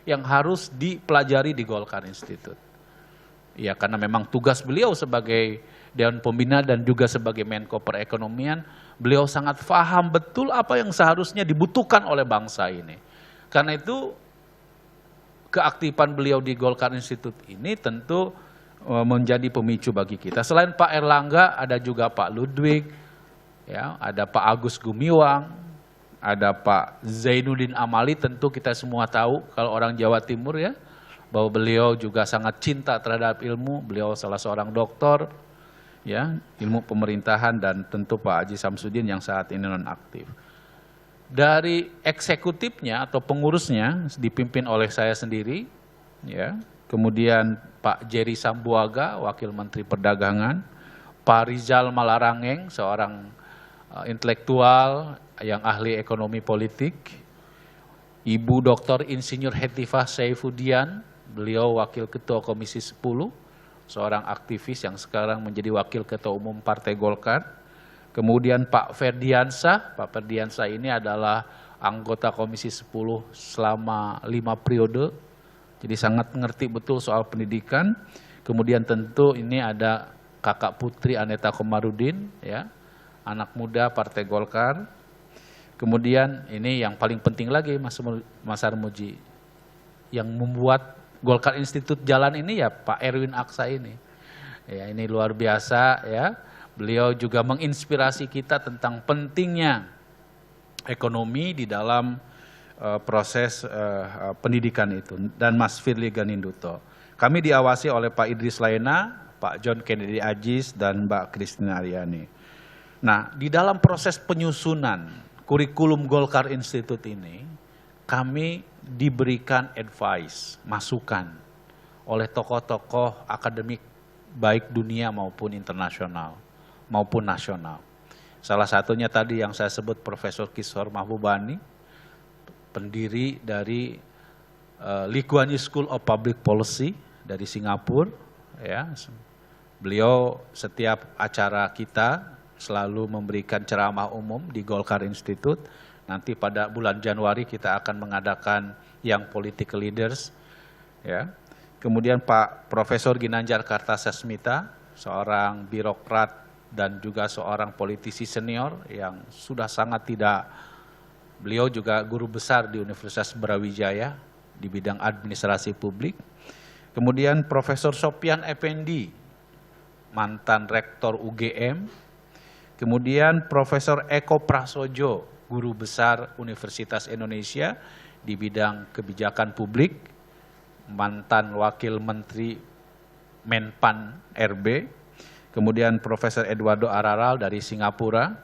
Speaker 5: yang harus dipelajari di Golkar Institute. Ya, karena memang tugas beliau sebagai Dewan Pembina dan juga sebagai Menko Perekonomian, beliau sangat paham betul apa yang seharusnya dibutuhkan oleh bangsa ini. Karena itu keaktifan beliau di Golkar Institute ini tentu menjadi pemicu bagi kita. Selain Pak Erlangga, ada juga Pak Ludwig, ya, ada Pak Agus Gumiwang, ada Pak Zainuddin Amali. Tentu kita semua tahu kalau orang Jawa Timur ya, bahwa beliau juga sangat cinta terhadap ilmu. Beliau salah seorang doktor, ya, ilmu pemerintahan, dan tentu Pak Haji Samsudin yang saat ini nonaktif. Dari eksekutifnya atau pengurusnya dipimpin oleh saya sendiri, ya. Kemudian Pak Jerry Sambuaga, Wakil Menteri Perdagangan, Pak Rizal Malarangeng, seorang intelektual yang ahli ekonomi politik, Ibu Dr. Insinyur Hetifah Saifudian, beliau Wakil Ketua Komisi 10, seorang aktivis yang sekarang menjadi Wakil Ketua Umum Partai Golkar. Kemudian Pak Ferdiansah, Pak Ferdiansah ini adalah anggota Komisi 10 selama 5 periode, jadi sangat mengerti betul soal pendidikan. Kemudian tentu ini ada Kakak Putri Aneta Komarudin, ya, anak muda Partai Golkar. Kemudian ini yang paling penting lagi Mas Armuji, yang membuat Golkar Institute jalan ini ya Pak Erwin Aksa ini. Ya, ini luar biasa ya. Beliau juga menginspirasi kita tentang pentingnya ekonomi di dalam proses pendidikan itu, dan Mas Firly Ganinduto. Kami diawasi oleh Pak Idris Laena, Pak John Kennedy Ajis, dan Mbak Christina Aryani. Nah, di dalam proses penyusunan kurikulum Golkar Institute ini, kami diberikan advice, masukan oleh tokoh-tokoh akademik baik dunia maupun internasional, maupun nasional. Salah satunya tadi yang saya sebut Profesor Kishore Mahbubani, pendiri dari Lee Kuan Yew School of Public Policy dari Singapura. Ya. Beliau setiap acara kita selalu memberikan ceramah umum di Golkar Institute. Nanti pada bulan Januari kita akan mengadakan yang political leaders. Ya. Kemudian Pak Profesor Ginanjar Kartasasmita, seorang birokrat dan juga seorang politisi senior yang sudah sangat tidak, beliau juga guru besar di Universitas Brawijaya di bidang administrasi publik. Kemudian Profesor Sopyan Effendi, mantan rektor UGM. Kemudian Profesor Eko Prasojo, guru besar Universitas Indonesia di bidang kebijakan publik, mantan wakil menteri Menpan RB. Kemudian Profesor Eduardo Araral dari Singapura,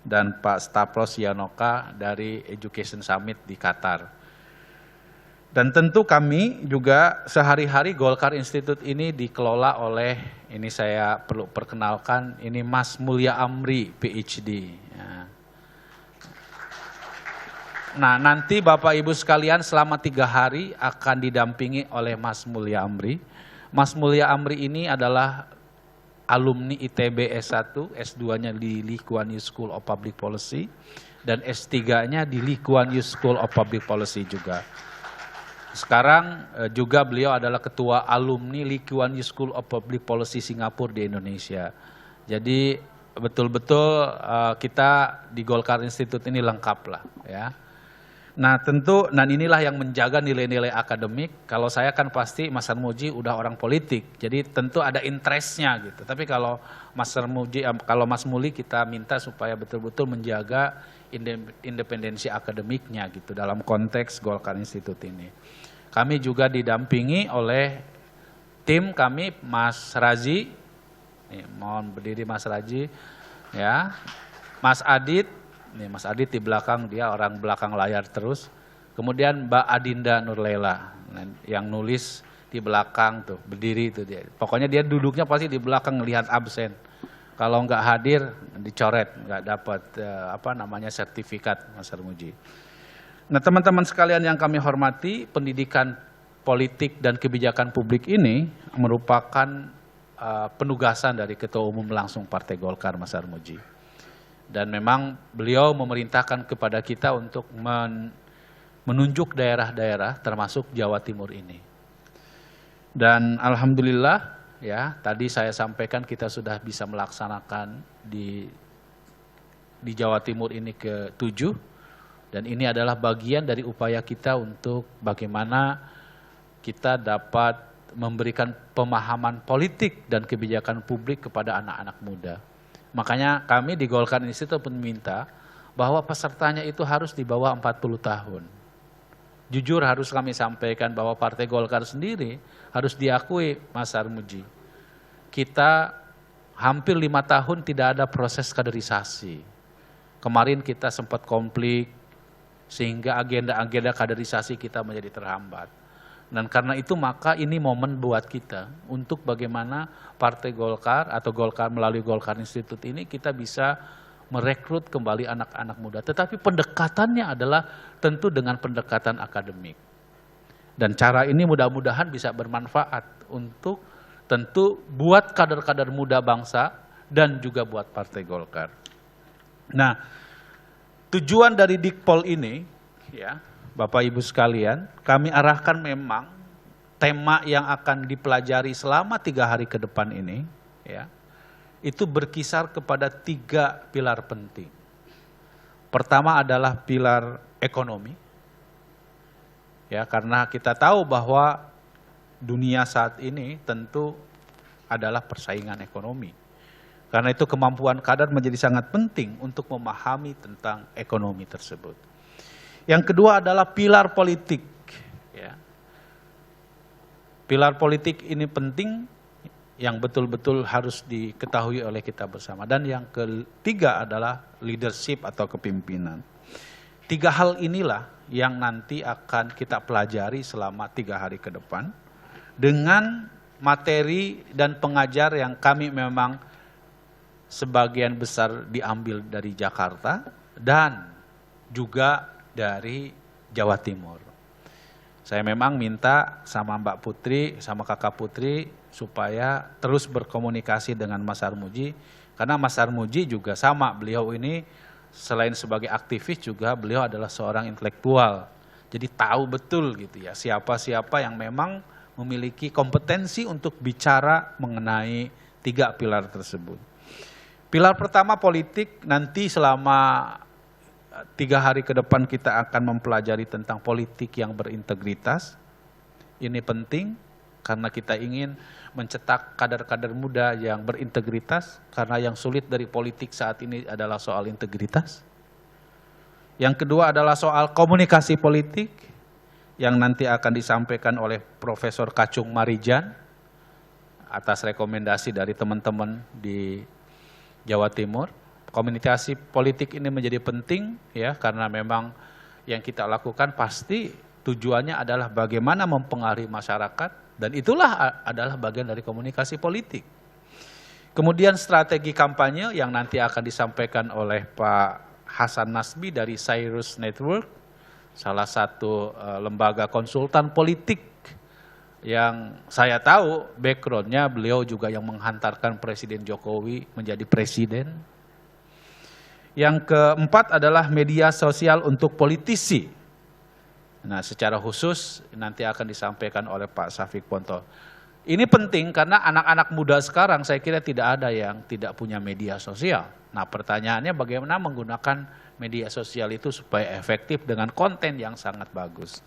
Speaker 5: dan Pak Stavros Yanoka dari Education Summit di Qatar. Dan tentu kami juga sehari-hari Golkar Institute ini dikelola oleh, ini saya perlu perkenalkan, ini Mas Mulya Amri, PhD. Ya. Nah, nanti Bapak Ibu sekalian selama 3 hari akan didampingi oleh Mas Mulya Amri. Mas Mulya Amri ini adalah alumni ITB S1, S2-nya di Lee Kuan Yew School of Public Policy, dan S3-nya di Lee Kuan Yew School of Public Policy juga. Sekarang juga beliau adalah ketua alumni Lee Kuan Yew School of Public Policy Singapura di Indonesia. Jadi betul-betul kita di Golkar Institute ini lengkap lah ya. Nah tentu, dan inilah yang menjaga nilai-nilai akademik. Kalau saya kan pasti Mas Armuji udah orang politik, jadi tentu ada interestnya gitu. Tapi kalau Mas Armuji, kalau Mas Muli kita minta supaya betul-betul menjaga independensi akademiknya gitu dalam konteks Golkar Institute ini. Kami juga didampingi oleh tim kami, Mas Razi, nih, mohon berdiri Mas Razi, ya, Mas Adit. Nih Mas Adit di belakang, dia orang belakang layar terus. Kemudian Mbak Adinda Nurlela yang nulis di belakang tuh, berdiri itu dia. Pokoknya dia duduknya pasti di belakang ngelihat absen. Kalau nggak hadir dicoret, nggak dapat sertifikat Mas Armuji. Nah teman-teman sekalian yang kami hormati, pendidikan politik dan kebijakan publik ini merupakan penugasan dari Ketua Umum langsung Partai Golkar Mas Armuji. Dan memang beliau memerintahkan kepada kita untuk menunjuk daerah-daerah termasuk Jawa Timur ini. Dan alhamdulillah ya, tadi saya sampaikan kita sudah bisa melaksanakan di Jawa Timur ini ke-7, dan ini adalah bagian dari upaya kita untuk bagaimana kita dapat memberikan pemahaman politik dan kebijakan publik kepada anak-anak muda. Makanya kami di Golkar Institute pun minta bahwa pesertanya itu harus di bawah 40 tahun. Jujur harus kami sampaikan bahwa Partai Golkar sendiri harus diakui Mas Armuji. Kita hampir 5 tahun tidak ada proses kaderisasi. Kemarin kita sempat konflik sehingga agenda-agenda kaderisasi kita menjadi terhambat. Dan karena itu maka ini momen buat kita untuk bagaimana Partai Golkar atau Golkar melalui Golkar Institute ini kita bisa merekrut kembali anak-anak muda. Tetapi pendekatannya adalah tentu dengan pendekatan akademik. Dan cara ini mudah-mudahan bisa bermanfaat untuk tentu buat kader-kader muda bangsa dan juga buat Partai Golkar. Nah, tujuan dari Dikpol ini ya, Bapak Ibu sekalian, kami arahkan memang tema yang akan dipelajari selama 3 hari ke depan ini, ya, itu berkisar kepada 3 pilar penting. Pertama adalah pilar ekonomi. Ya, karena kita tahu bahwa dunia saat ini tentu adalah persaingan ekonomi. Karena itu kemampuan kader menjadi sangat penting untuk memahami tentang ekonomi tersebut. Yang kedua adalah pilar politik. Ya. Pilar politik ini penting, yang betul-betul harus diketahui oleh kita bersama. Dan yang ketiga adalah leadership atau kepimpinan. 3 hal inilah yang nanti akan kita pelajari selama 3 hari ke depan dengan materi dan pengajar yang kami memang sebagian besar diambil dari Jakarta dan juga dari Jawa Timur. Saya memang minta sama Mbak Putri, sama Kakak Putri supaya terus berkomunikasi dengan Mas Armuji, karena Mas Armuji juga sama, beliau ini selain sebagai aktivis juga beliau adalah seorang intelektual. Jadi tahu betul gitu ya, siapa-siapa yang memang memiliki kompetensi untuk bicara mengenai 3 pilar tersebut. Pilar pertama politik, nanti selama 3 hari ke depan kita akan mempelajari tentang politik yang berintegritas. Ini penting karena kita ingin mencetak kader-kader muda yang berintegritas, karena yang sulit dari politik saat ini adalah soal integritas. Yang kedua adalah soal komunikasi politik, yang nanti akan disampaikan oleh Profesor Kacung Marijan atas rekomendasi dari teman-teman di Jawa Timur. Komunikasi politik ini menjadi penting ya, karena memang yang kita lakukan pasti tujuannya adalah bagaimana mempengaruhi masyarakat, dan itulah adalah bagian dari komunikasi politik. Kemudian strategi kampanye yang nanti akan disampaikan oleh Pak Hasan Nasbi dari Cyrus Network, salah satu lembaga konsultan politik yang saya tahu backgroundnya beliau juga yang menghantarkan Presiden Jokowi menjadi presiden. Yang keempat adalah media sosial untuk politisi. Nah, secara khusus nanti akan disampaikan oleh Pak Syafiq Ponto. Ini penting karena anak-anak muda sekarang saya kira tidak ada yang tidak punya media sosial. Nah, pertanyaannya bagaimana menggunakan media sosial itu supaya efektif dengan konten yang sangat bagus.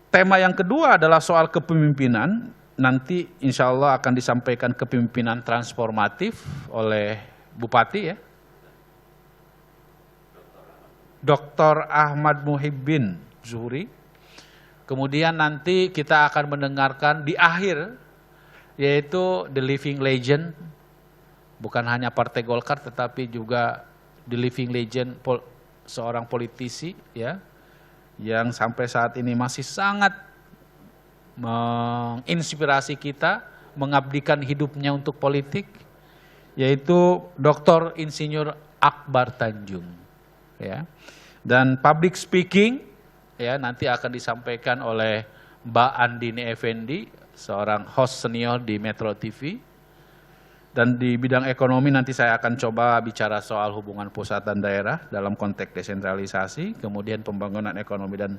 Speaker 5: Tema yang kedua adalah soal kepemimpinan. Nanti insya Allah akan disampaikan kepemimpinan transformatif oleh Bupati ya, Dr. Ahmad Muhibbin Zuhri. Kemudian nanti kita akan mendengarkan di akhir, yaitu The Living Legend, bukan hanya Partai Golkar tetapi juga The Living Legend seorang politisi ya, yang sampai saat ini masih sangat menginspirasi kita, mengabdikan hidupnya untuk politik, yaitu Dr. Insinyur Akbar Tanjung ya. Dan public speaking ya nanti akan disampaikan oleh Mbak Andini Effendi, seorang host senior di Metro TV. Dan di bidang ekonomi nanti saya akan coba bicara soal hubungan pusat dan daerah dalam konteks desentralisasi, kemudian pembangunan ekonomi dan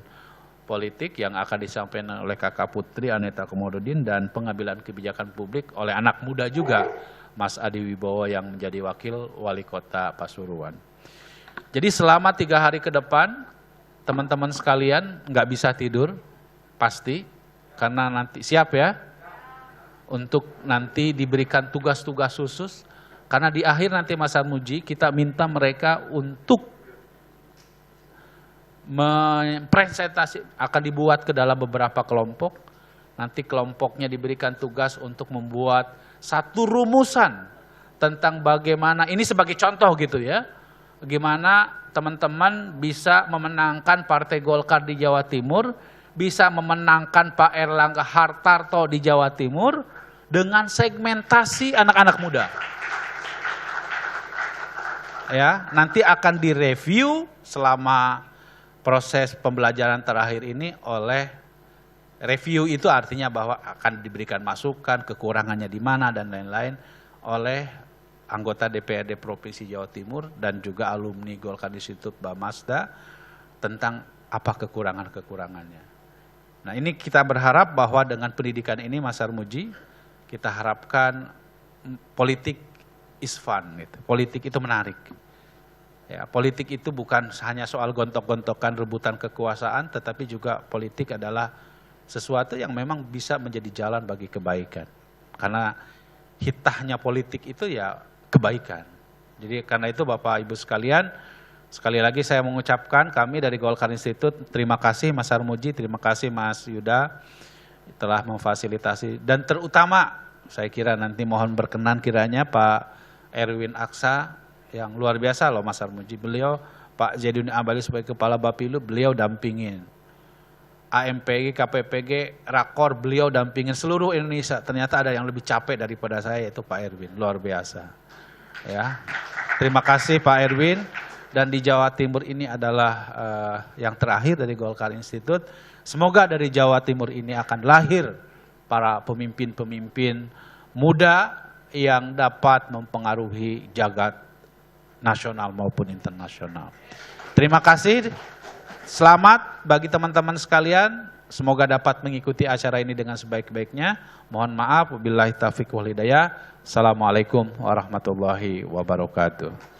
Speaker 5: politik yang akan disampaikan oleh Kakak Putri Aneta Komarudin, dan pengambilan kebijakan publik oleh anak muda juga, Mas Adi Wibowo yang menjadi wakil wali kota Pasuruan. Jadi selama 3 hari ke depan, teman-teman sekalian nggak bisa tidur, pasti, karena nanti siap ya, untuk nanti diberikan tugas-tugas khusus, karena di akhir nanti Mas Armuji kita minta mereka untuk presentasi, akan dibuat ke dalam beberapa kelompok, nanti kelompoknya diberikan tugas untuk membuat satu rumusan tentang bagaimana, ini sebagai contoh gitu ya, bagaimana teman-teman bisa memenangkan Partai Golkar di Jawa Timur, bisa memenangkan Pak Erlangga Hartarto di Jawa Timur dengan segmentasi anak-anak muda. Ya, nanti akan direview selama proses pembelajaran terakhir ini oleh review, itu artinya bahwa akan diberikan masukan, kekurangannya di mana dan lain-lain oleh anggota DPRD Provinsi Jawa Timur dan juga alumni Golkar Institute Bamasda tentang apa kekurangan-kekurangannya. Nah, ini kita berharap bahwa dengan pendidikan ini Mas Armuji, kita harapkan politik is fun gitu. Politik itu menarik. Ya, politik itu bukan hanya soal gontok-gontokan rebutan kekuasaan, tetapi juga politik adalah sesuatu yang memang bisa menjadi jalan bagi kebaikan. Karena hitahnya politik itu ya kebaikan. Jadi karena itu Bapak Ibu sekalian, sekali lagi saya mengucapkan kami dari Golkar Institute, terima kasih Mas Sarmuji, terima kasih Mas Yuda telah memfasilitasi. Dan terutama saya kira nanti mohon berkenan kiranya Pak Erwin Aksa, yang luar biasa loh Mas Sarmuji, beliau Pak Zaiduddin Ambali sebagai Kepala Bapilu, beliau dampingin. AMPG, KPPG, Rakor, beliau dampingin seluruh Indonesia. Ternyata ada yang lebih capek daripada saya, yaitu Pak Erwin, luar biasa. Ya, terima kasih Pak Erwin. Dan di Jawa Timur ini adalah yang terakhir dari Golkar Institute. Semoga dari Jawa Timur ini akan lahir para pemimpin-pemimpin muda yang dapat mempengaruhi jagat nasional maupun internasional. Terima kasih, selamat bagi teman-teman sekalian, semoga dapat mengikuti acara ini dengan sebaik-baiknya. Mohon maaf, wabillahi taufiq wal hidayah. Assalamualaikum warahmatullahi wabarakatuh.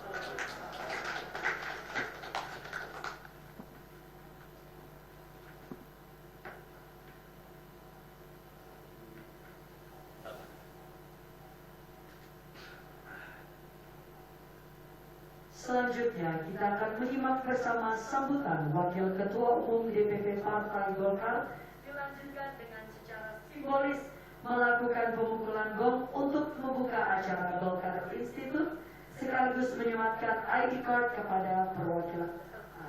Speaker 1: Selanjutnya kita akan menyimak bersama sambutan Wakil Ketua Umum DPP Partai Golkar, dilanjutkan dengan secara simbolis melakukan pemukulan gong untuk membuka acara Golkar Institute sekaligus menyematkan ID card kepada perwakilan peserta.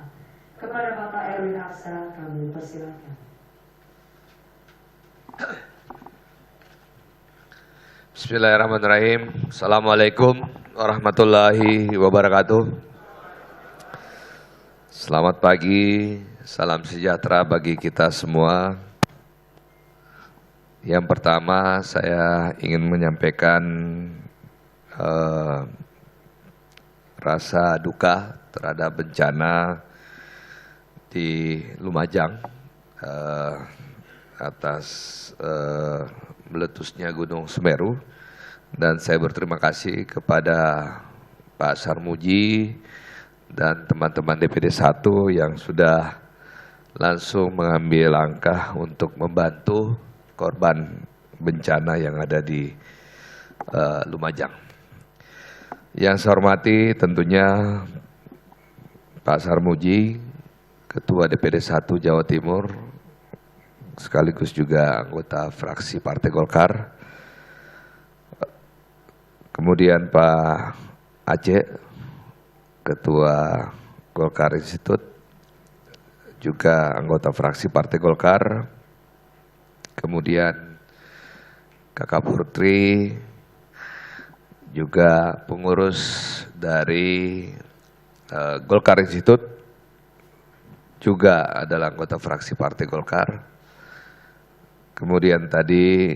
Speaker 1: Kepada Bapak Erwin Aksa kami persilakan.
Speaker 6: Bismillahirrahmanirrahim. Assalamualaikum warahmatullahi wabarakatuh. Selamat pagi, salam sejahtera bagi kita semua. Yang pertama saya ingin menyampaikan rasa duka terhadap bencana di Lumajang atas meletusnya Gunung Semeru, dan saya berterima kasih kepada Pak Sarmuji dan teman-teman DPD 1 yang sudah langsung mengambil langkah untuk membantu korban bencana yang ada di Lumajang. Yang saya hormati tentunya Pak Sarmuji, Ketua DPD 1 Jawa Timur, sekaligus juga anggota fraksi Partai Golkar. Kemudian Pak Aceh, Ketua Golkar Institute, juga anggota fraksi Partai Golkar. Kemudian Kakak Putri, juga pengurus dari Golkar Institute, juga adalah anggota fraksi Partai Golkar. Kemudian tadi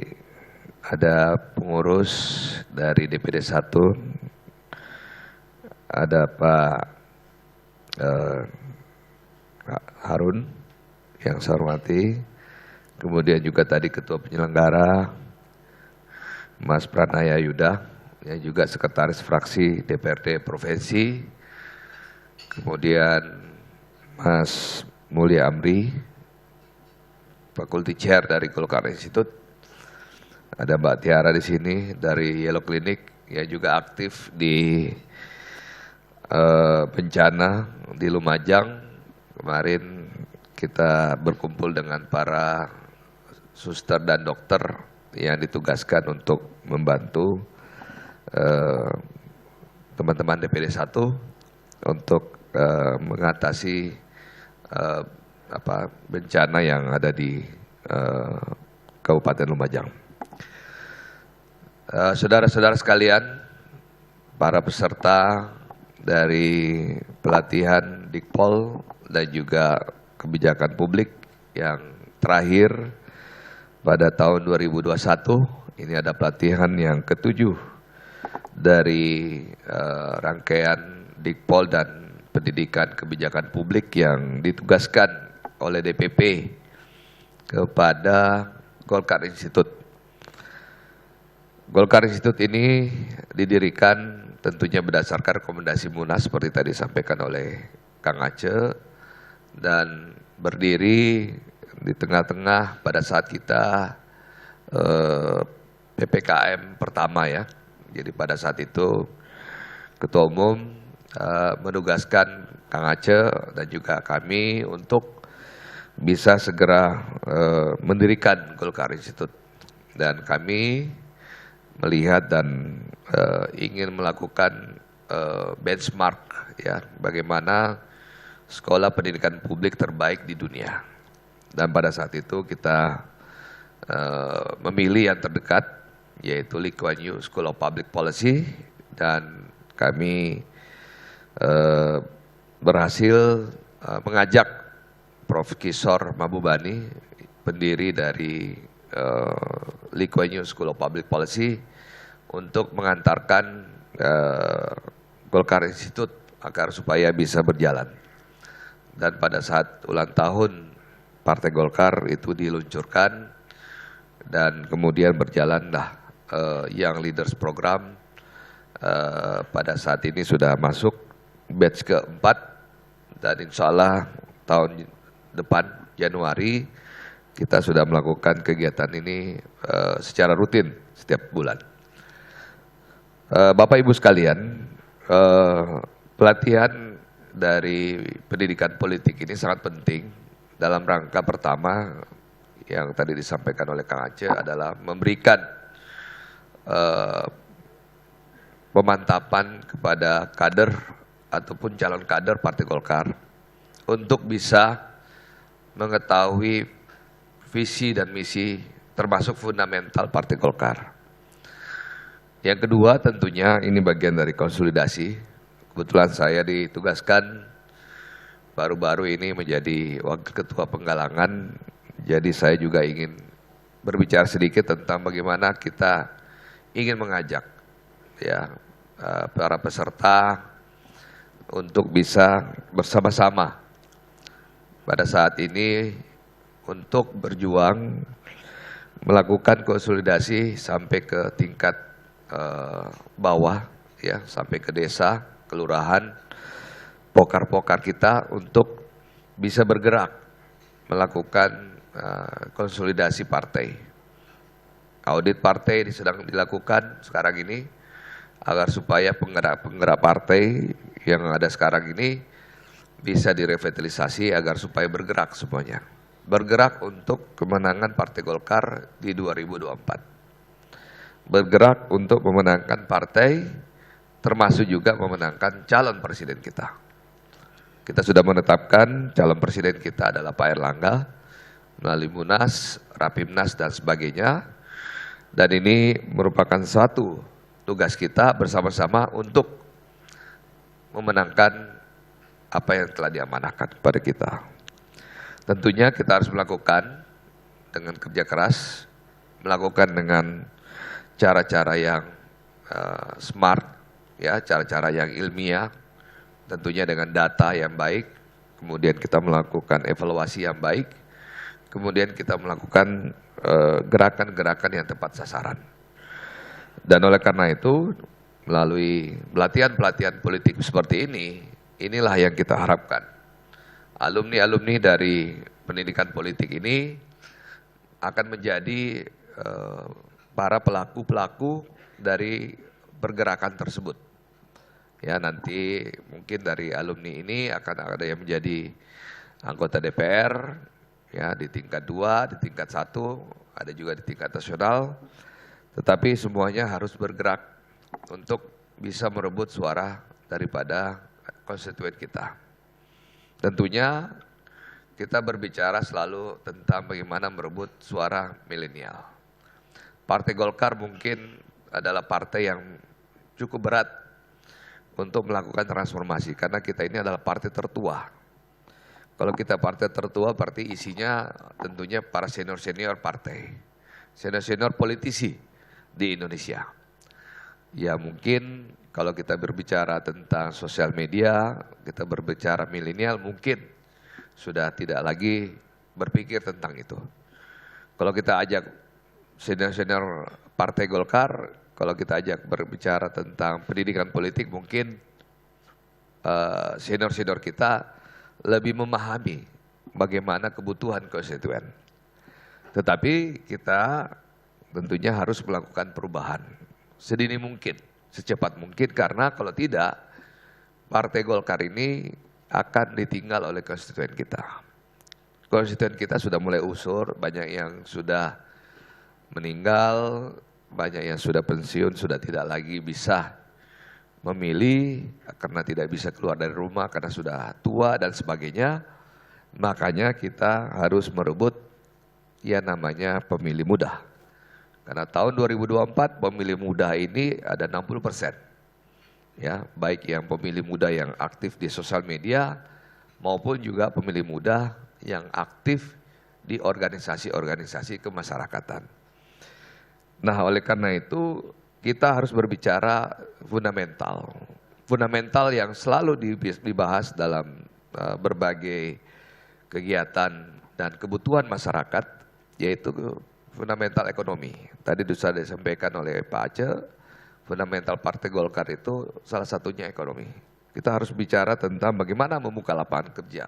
Speaker 6: ada pengurus dari DPD 1, ada Pak Harun yang saya hormati. Kemudian juga tadi Ketua Penyelenggara Mas Pranaya Yuda, yang juga Sekretaris Fraksi DPRD Provinsi. Kemudian Mas Mulya Amri, Fakulti Chair dari Golkar Institute. Ada Mbak Tiara di sini dari Yellow Clinic yang juga aktif di bencana di Lumajang. Kemarin kita berkumpul dengan para suster dan dokter yang ditugaskan untuk membantu teman-teman DPD 1 untuk mengatasi bencana yang ada di Kabupaten Lumajang. Saudara-saudara sekalian, para peserta dari pelatihan Dikpol dan juga kebijakan publik yang terakhir pada tahun 2021, ini ada pelatihan yang ke-7 dari rangkaian Dikpol dan pendidikan kebijakan publik yang ditugaskan oleh DPP kepada Golkar Institute. Golkar Institute ini didirikan tentunya berdasarkan rekomendasi Munas seperti tadi disampaikan oleh Kang Aceh, dan berdiri di tengah-tengah pada saat kita PPKM pertama ya. Jadi pada saat itu Ketua Umum menugaskan Kang Aceh dan juga kami untuk bisa segera mendirikan Golkar Institute, dan kami melihat dan ingin melakukan benchmark ya, bagaimana sekolah pendidikan publik terbaik di dunia. Dan pada saat itu kita memilih yang terdekat, yaitu Lee Kuan Yew School of Public Policy, dan kami berhasil mengajak Prof. Kisor Mahbubani, pendiri dari Lee Kuan Yew School of Public Policy, untuk mengantarkan Golkar Institute agar supaya bisa berjalan. Dan pada saat ulang tahun Partai Golkar itu diluncurkan, dan kemudian berjalanlah Young Leaders Program. Pada saat ini sudah masuk batch keempat, dan insya Allah tahun depan Januari kita sudah melakukan kegiatan ini secara rutin setiap bulan. Bapak Ibu sekalian, pelatihan dari pendidikan politik ini sangat penting dalam rangka pertama yang tadi disampaikan oleh Kang Aceh adalah memberikan pemantapan kepada kader ataupun calon kader Partai Golkar untuk bisa mengetahui visi dan misi termasuk fundamental Partai Golkar. Yang kedua tentunya ini bagian dari konsolidasi. Kebetulan saya ditugaskan baru-baru ini menjadi Wakil Ketua Penggalangan, jadi saya juga ingin berbicara sedikit tentang bagaimana kita ingin mengajak ya para peserta untuk bisa bersama-sama pada saat ini untuk berjuang melakukan konsolidasi sampai ke tingkat bawah ya, sampai ke desa, kelurahan, pokar-pokar kita untuk bisa bergerak melakukan konsolidasi partai. Audit partai sedang dilakukan sekarang ini agar supaya penggerak-penggerak partai yang ada sekarang ini bisa direvitalisasi agar supaya bergerak semuanya. Bergerak untuk kemenangan Partai Golkar di 2024. Bergerak untuk memenangkan partai, termasuk juga memenangkan calon presiden kita. Kita sudah menetapkan calon presiden kita adalah Pak Erlangga melalui Munas, Rapimnas dan sebagainya. Dan ini merupakan satu tugas kita bersama-sama untuk memenangkan apa yang telah diamanahkan kepada kita. Tentunya kita harus melakukan dengan kerja keras, melakukan dengan cara-cara yang smart, ya, cara-cara yang ilmiah, tentunya dengan data yang baik, kemudian kita melakukan evaluasi yang baik, kemudian kita melakukan gerakan-gerakan yang tepat sasaran. Dan oleh karena itu, melalui pelatihan-pelatihan politik seperti ini, inilah yang kita harapkan. Alumni-alumni dari pendidikan politik ini akan menjadi para pelaku-pelaku dari pergerakan tersebut. Ya, nanti mungkin dari alumni ini akan ada yang menjadi anggota DPR, ya, di tingkat 2, di tingkat 1, ada juga di tingkat nasional. Tetapi semuanya harus bergerak untuk bisa merebut suara daripada konstituen kita. Tentunya kita berbicara selalu tentang bagaimana merebut suara milenial. Partai Golkar mungkin adalah partai yang cukup berat untuk melakukan transformasi karena kita ini adalah partai tertua. Kalau kita partai tertua berarti isinya tentunya para senior-senior partai, senior-senior politisi di Indonesia. Ya mungkin kalau kita berbicara tentang sosial media, kita berbicara milenial mungkin sudah tidak lagi berpikir tentang itu. Kalau kita ajak senior-senior Partai Golkar, kalau kita ajak berbicara tentang pendidikan politik, mungkin senior-senior kita lebih memahami bagaimana kebutuhan konstituen. Tetapi kita tentunya harus melakukan perubahan sedini mungkin, secepat mungkin, karena kalau tidak, Partai Golkar ini akan ditinggal oleh konstituen kita. Konstituen kita sudah mulai usur, banyak yang sudah meninggal, banyak yang sudah pensiun, sudah tidak lagi bisa memilih karena tidak bisa keluar dari rumah karena sudah tua dan sebagainya. Makanya kita harus merebut yang namanya pemilih muda. Karena tahun 2024 pemilih muda ini ada 60%. Ya, baik yang pemilih muda yang aktif di sosial media maupun juga pemilih muda yang aktif di organisasi-organisasi kemasyarakatan. Nah, oleh karena itu kita harus berbicara fundamental. Fundamental yang selalu dibahas dalam berbagai kegiatan dan kebutuhan masyarakat, yaitu fundamental ekonomi. Tadi sudah disampaikan oleh Pak Aceh, fundamental Partai Golkar itu salah satunya ekonomi. Kita harus bicara tentang bagaimana membuka lapangan kerja,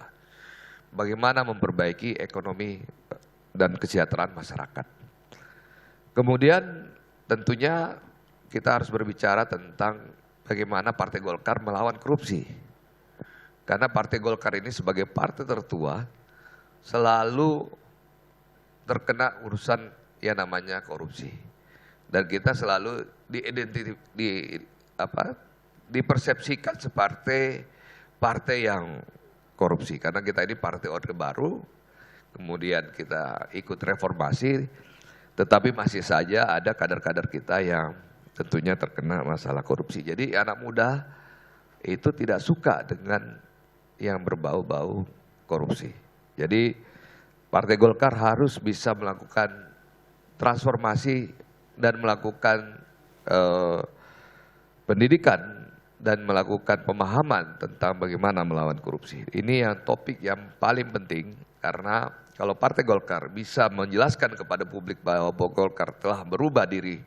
Speaker 6: bagaimana memperbaiki ekonomi dan kesejahteraan masyarakat. Kemudian tentunya kita harus berbicara tentang bagaimana Partai Golkar melawan korupsi. Karena Partai Golkar ini sebagai partai tertua selalu terkena urusan yang namanya korupsi. Dan kita selalu dipersepsikan seperti partai yang korupsi. Karena kita ini partai Orde Baru, kemudian kita ikut reformasi, tetapi masih saja ada kader-kader kita yang tentunya terkena masalah korupsi. Jadi anak muda itu tidak suka dengan yang berbau-bau korupsi. Jadi Partai Golkar harus bisa melakukan transformasi dan melakukan pendidikan dan melakukan pemahaman tentang bagaimana melawan korupsi. Ini yang topik yang paling penting, karena kalau Partai Golkar bisa menjelaskan kepada publik bahwa Golkar telah berubah diri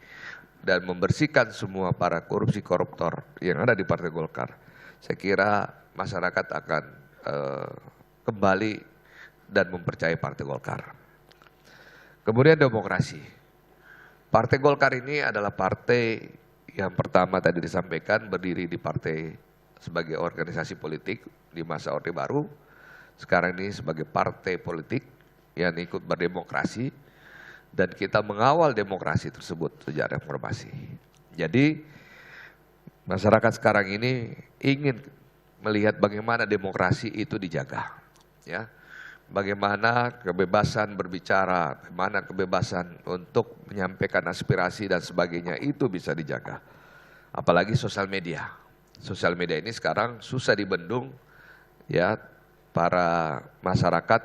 Speaker 6: dan membersihkan semua para korupsi-koruptor yang ada di Partai Golkar, saya kira masyarakat akan kembali dan mempercayai Partai Golkar. Kemudian demokrasi. Partai Golkar ini adalah partai yang pertama tadi disampaikan berdiri di partai sebagai organisasi politik di masa Orde Baru. Sekarang ini sebagai partai politik yang ikut berdemokrasi, dan kita mengawal demokrasi tersebut sejak reformasi. Jadi masyarakat sekarang ini ingin melihat bagaimana demokrasi itu dijaga, ya. Bagaimana kebebasan berbicara, bagaimana kebebasan untuk menyampaikan aspirasi dan sebagainya itu bisa dijaga. Apalagi sosial media. Sosial media ini sekarang susah dibendung, ya, para masyarakat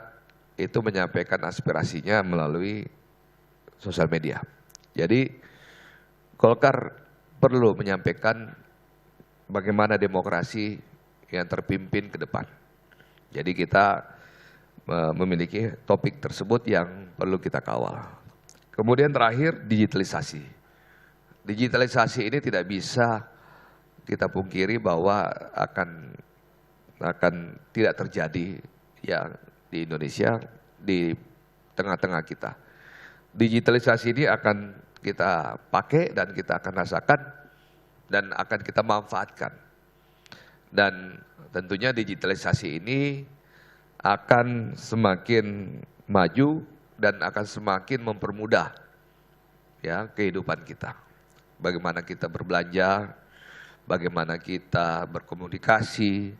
Speaker 6: itu menyampaikan aspirasinya melalui sosial media. Jadi Golkar perlu menyampaikan bagaimana demokrasi yang terpimpin ke depan. Jadi kita memiliki topik tersebut yang perlu kita kawal. Kemudian terakhir, digitalisasi. Digitalisasi ini tidak bisa kita pungkiri bahwa akan tidak terjadi ya di Indonesia, di tengah-tengah kita. Digitalisasi ini akan kita pakai dan kita akan rasakan dan akan kita manfaatkan. Dan tentunya digitalisasi ini akan semakin maju dan akan semakin mempermudah ya kehidupan kita. Bagaimana kita berbelanja, bagaimana kita berkomunikasi,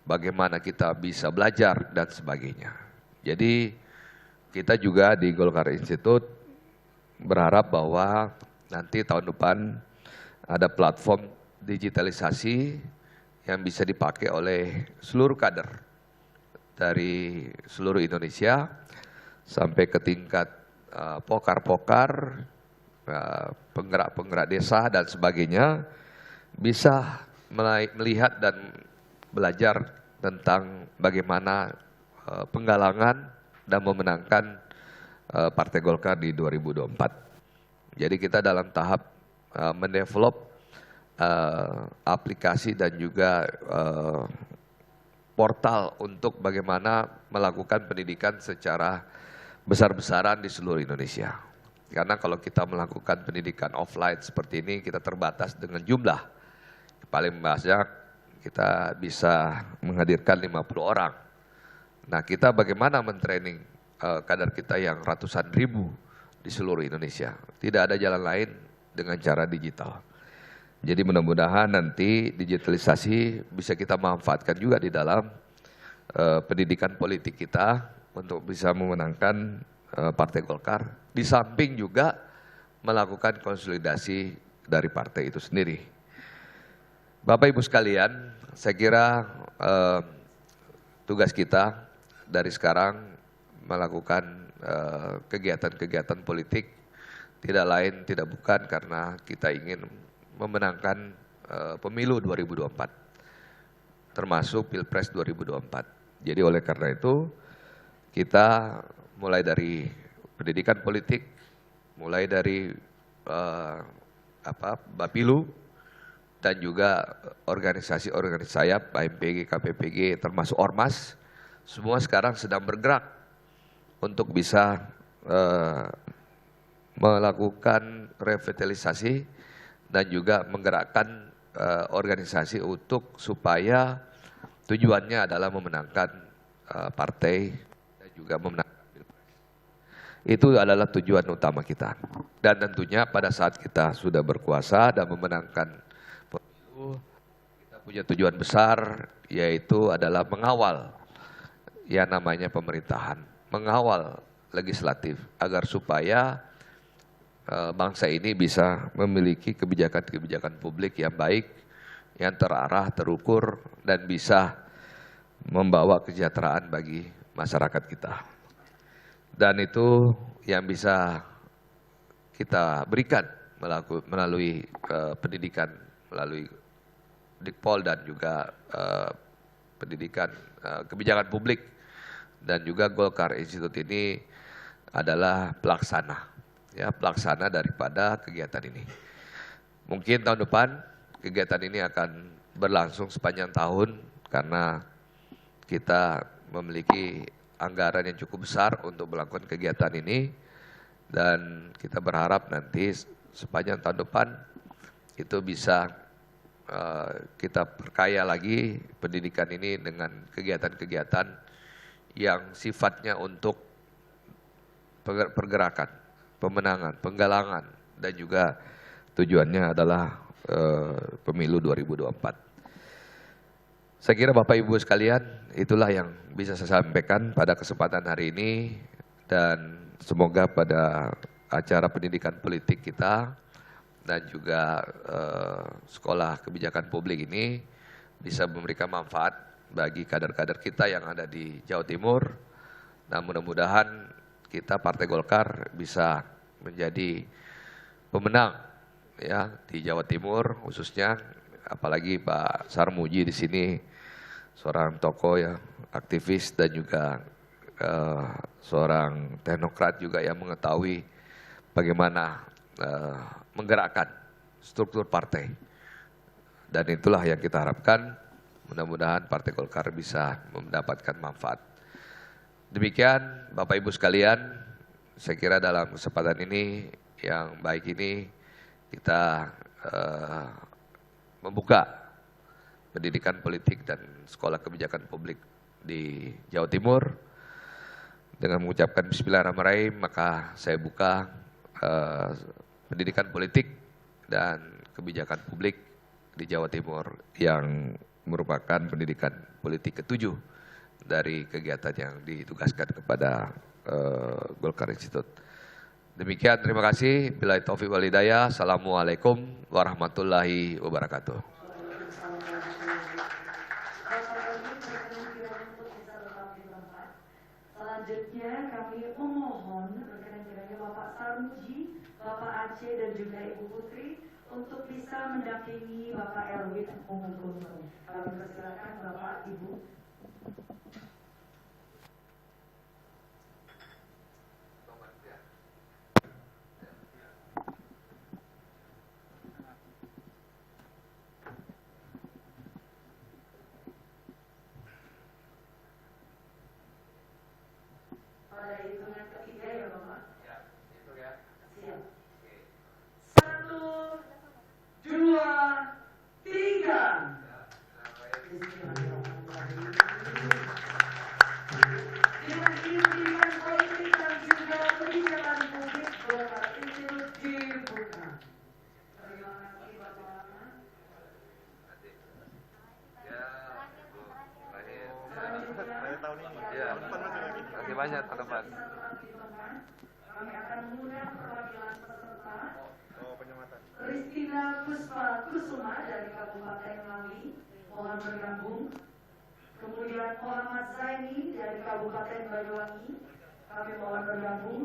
Speaker 6: bagaimana kita bisa belajar dan sebagainya. Jadi kita juga di Golkar Institute berharap bahwa nanti tahun depan ada platform digitalisasi yang bisa dipakai oleh seluruh kader dari seluruh Indonesia sampai ke tingkat pokar-pokar, penggerak-penggerak desa dan sebagainya, bisa melihat dan belajar tentang bagaimana penggalangan dan memenangkan Partai Golkar di 2024. Jadi kita dalam tahap mendevelop aplikasi dan juga portal untuk bagaimana melakukan pendidikan secara besar-besaran di seluruh Indonesia. Karena kalau kita melakukan pendidikan offline seperti ini, kita terbatas dengan jumlah. Paling banyak kita bisa menghadirkan 50 orang. Nah, kita bagaimana mentraining kader kita yang ratusan ribu di seluruh Indonesia. Tidak ada jalan lain dengan cara digital. Jadi mudah-mudahan nanti digitalisasi bisa kita manfaatkan juga di dalam pendidikan politik kita untuk bisa memenangkan Partai Golkar. Di samping juga melakukan konsolidasi dari partai itu sendiri. Bapak Ibu sekalian, saya kira tugas kita dari sekarang melakukan kegiatan-kegiatan politik tidak lain tidak bukan karena kita ingin memenangkan pemilu 2024 termasuk Pilpres 2024. Jadi oleh karena itu kita mulai dari pendidikan politik, mulai dari Bapilu dan juga organisasi-organisasi sayap, AMPG, KPPG, termasuk Ormas, semua sekarang sedang bergerak untuk bisa melakukan revitalisasi dan juga menggerakkan organisasi untuk supaya tujuannya adalah memenangkan partai dan juga memenangkan Pilpres. Itu adalah tujuan utama kita. Dan tentunya pada saat kita sudah berkuasa dan memenangkan pemilu, kita punya tujuan besar yaitu adalah mengawal yang namanya pemerintahan, mengawal legislatif agar supaya bangsa ini bisa memiliki kebijakan-kebijakan publik yang baik, yang terarah, terukur, dan bisa membawa kesejahteraan bagi masyarakat kita. Dan itu yang bisa kita berikan melalui pendidikan, melalui Dikpol dan juga pendidikan kebijakan publik. Dan juga Golkar Institute ini adalah pelaksana. Ya, pelaksana daripada kegiatan ini. Mungkin tahun depan kegiatan ini akan berlangsung sepanjang tahun karena kita memiliki anggaran yang cukup besar untuk melakukan kegiatan ini dan kita berharap nanti sepanjang tahun depan itu bisa kita perkaya lagi pendidikan ini dengan kegiatan-kegiatan yang sifatnya untuk pergerakan, pemenangan, penggalangan, dan juga tujuannya adalah pemilu 2024. Saya kira Bapak Ibu sekalian, itulah yang bisa saya sampaikan pada kesempatan hari ini dan semoga pada acara pendidikan politik kita dan juga sekolah kebijakan publik ini bisa memberikan manfaat bagi kader-kader kita yang ada di Jawa Timur. Dan mudah-mudahan kita Partai Golkar bisa menjadi pemenang ya di Jawa Timur khususnya, apalagi Pak Sarmuji di sini seorang tokoh ya, aktivis dan juga seorang teknokrat juga yang mengetahui bagaimana menggerakkan struktur partai. Dan itulah yang kita harapkan, mudah-mudahan Partai Golkar bisa mendapatkan manfaat. Demikian Bapak Ibu sekalian, saya kira dalam kesempatan ini yang baik ini kita membuka pendidikan politik dan sekolah kebijakan publik di Jawa Timur. Dengan mengucapkan Bismillahirrahmanirrahim, maka saya buka pendidikan politik dan kebijakan publik di Jawa Timur yang merupakan pendidikan politik ke-7 dari kegiatan yang ditugaskan kepada Golkar Institute. Demikian, terima kasih. Billahi taufiq wal hidayah. Assalamualaikum warahmatullahi wabarakatuh.
Speaker 1: Selanjutnya kami memohon rekan-rekan Bapak Sarmuji, Bapak Aceh dan juga Ibu Putri untuk bisa mendampingi Bapak Erwin Munggunung. Kami persilakan Bapak Ibu.
Speaker 6: Iya. Terima kasih banyak teman-teman.
Speaker 1: Kami akan mengundang perwakilan peserta
Speaker 4: Oh, penyematan.
Speaker 1: Kristina Puspa Kusuma dari Kabupaten Ngawi, mohon bergabung. Kemudian Muhammad Zaini dari Kabupaten Banyuwangi, kami mohon bergabung.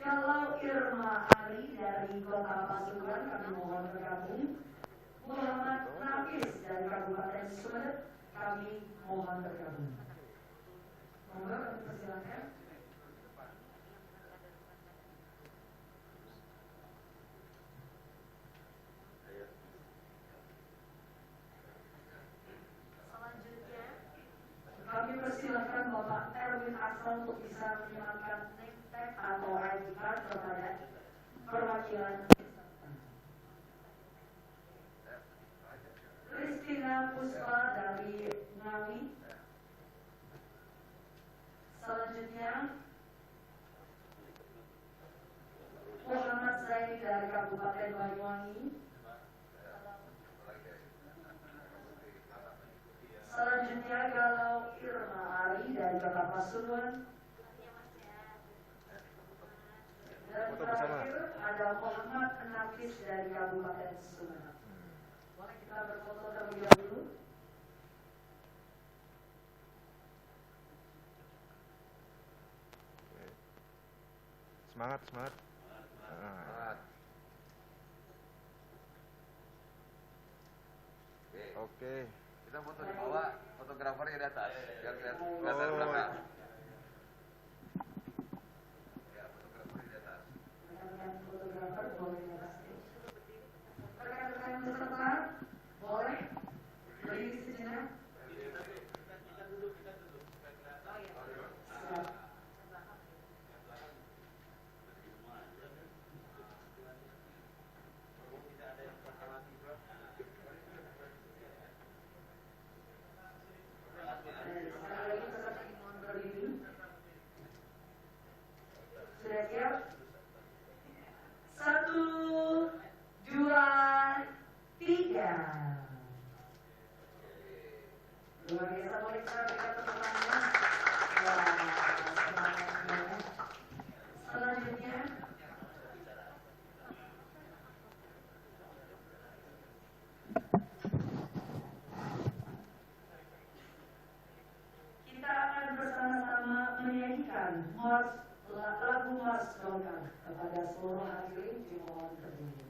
Speaker 1: Kalau Irma Ari dari Kota Pasuruan, kami mohon bergabung. Muhammad Nafis dari Kabupaten Sumeneb, kami mohon bergabung. Monggo, kami persilakan. Selanjutnya, kami persilahkan Bapak Erwin Aksan untuk bisa menyematkan name tag atau ID card kepada perwakilan. Kristina Puspa dari Ngawi. Selanjutnya, Muhammad Zaini dari Kabupaten Banyuwangi. Selanjutnya, Galau Irma Ari dari Kota Pasuruan. Dan terakhir ada Muhammad Nafis dari Kabupaten Sumeneb. Boleh kita berfoto terlebih dahulu?
Speaker 4: Semangat, semangat. Oke.
Speaker 6: Kita foto di bawah, fotografernya di atas, biar kelihatan belakang. Ya, fotografernya di atas.
Speaker 1: Rekan-rekan fotografer boleh di atas stage. Rekan-rekan peserta boleh berdiri sejenak. Siap. Sekali lagi peserta mohon berdiri. Sudah siap? 1, 2, 3. Luar biasa, boleh kita berikan tepuk tangan. Wah, semangatnya. Selanjutnya, kita akan bersama-sama menyanyikan lagu Mars Golkar kepada seluruh hadirin dimohon berdiri.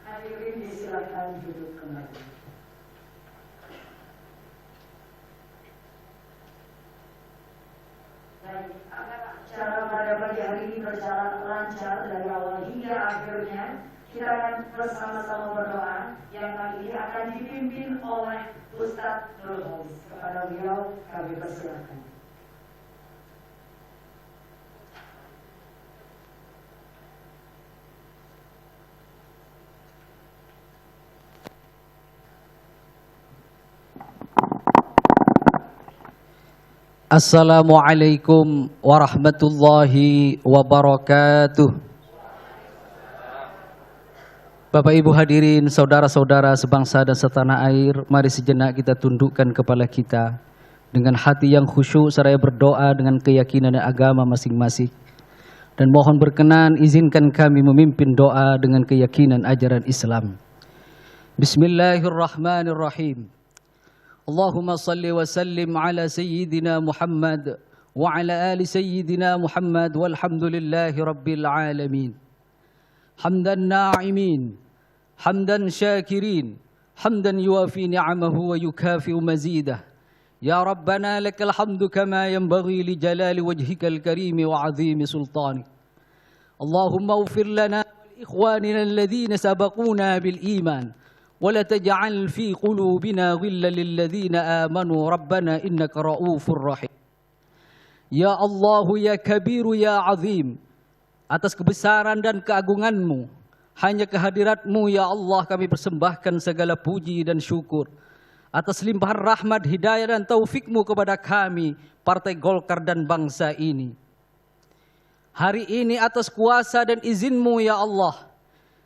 Speaker 1: Hadirin disilakan duduk kembali. Baik, agar acara pada pagi hari ini berjalan lancar dari awal hingga akhirnya, kita akan bersama-sama berdoa yang kali ini akan dipimpin oleh Ustadz Nurholis. Kepada beliau kami persilakan.
Speaker 7: Assalamualaikum warahmatullahi wabarakatuh. Bapak Ibu hadirin, saudara-saudara sebangsa dan setanah air, mari sejenak kita tundukkan kepala kita dengan hati yang khusyuk seraya berdoa dengan keyakinan dan agama masing-masing. Dan mohon berkenan izinkan kami memimpin doa dengan keyakinan ajaran Islam. Bismillahirrahmanirrahim. Allahumma salli wa sallim ala sayyidina Muhammad wa ala ali sayyidina Muhammad walhamdulillahi rabbil alamin. Hamdan na'imin, hamdan syakirin, hamdan yuafi ni'amahu wa yukafi'u mazidah. Ya Rabbana lakal hamdu kama yanbaghi li jalali wajhikal karimi wa azimi sultanik. Allahumma ufir lana wal ikhwanina alladhina sabaquna bil iman. ولا تجعل في قلوبنا غلا للذين آمنوا ربنا إنك رؤوف رحيم. Ya Allah, ya Kabiru, ya Azim, atas kebesaran dan keagungan-Mu, hanya kehadirat-Mu ya Allah kami persembahkan segala puji dan syukur atas limpahan rahmat, hidayah dan taufik-Mu kepada kami, Partai Golkar dan bangsa ini. Hari ini atas kuasa dan izin-Mu ya Allah,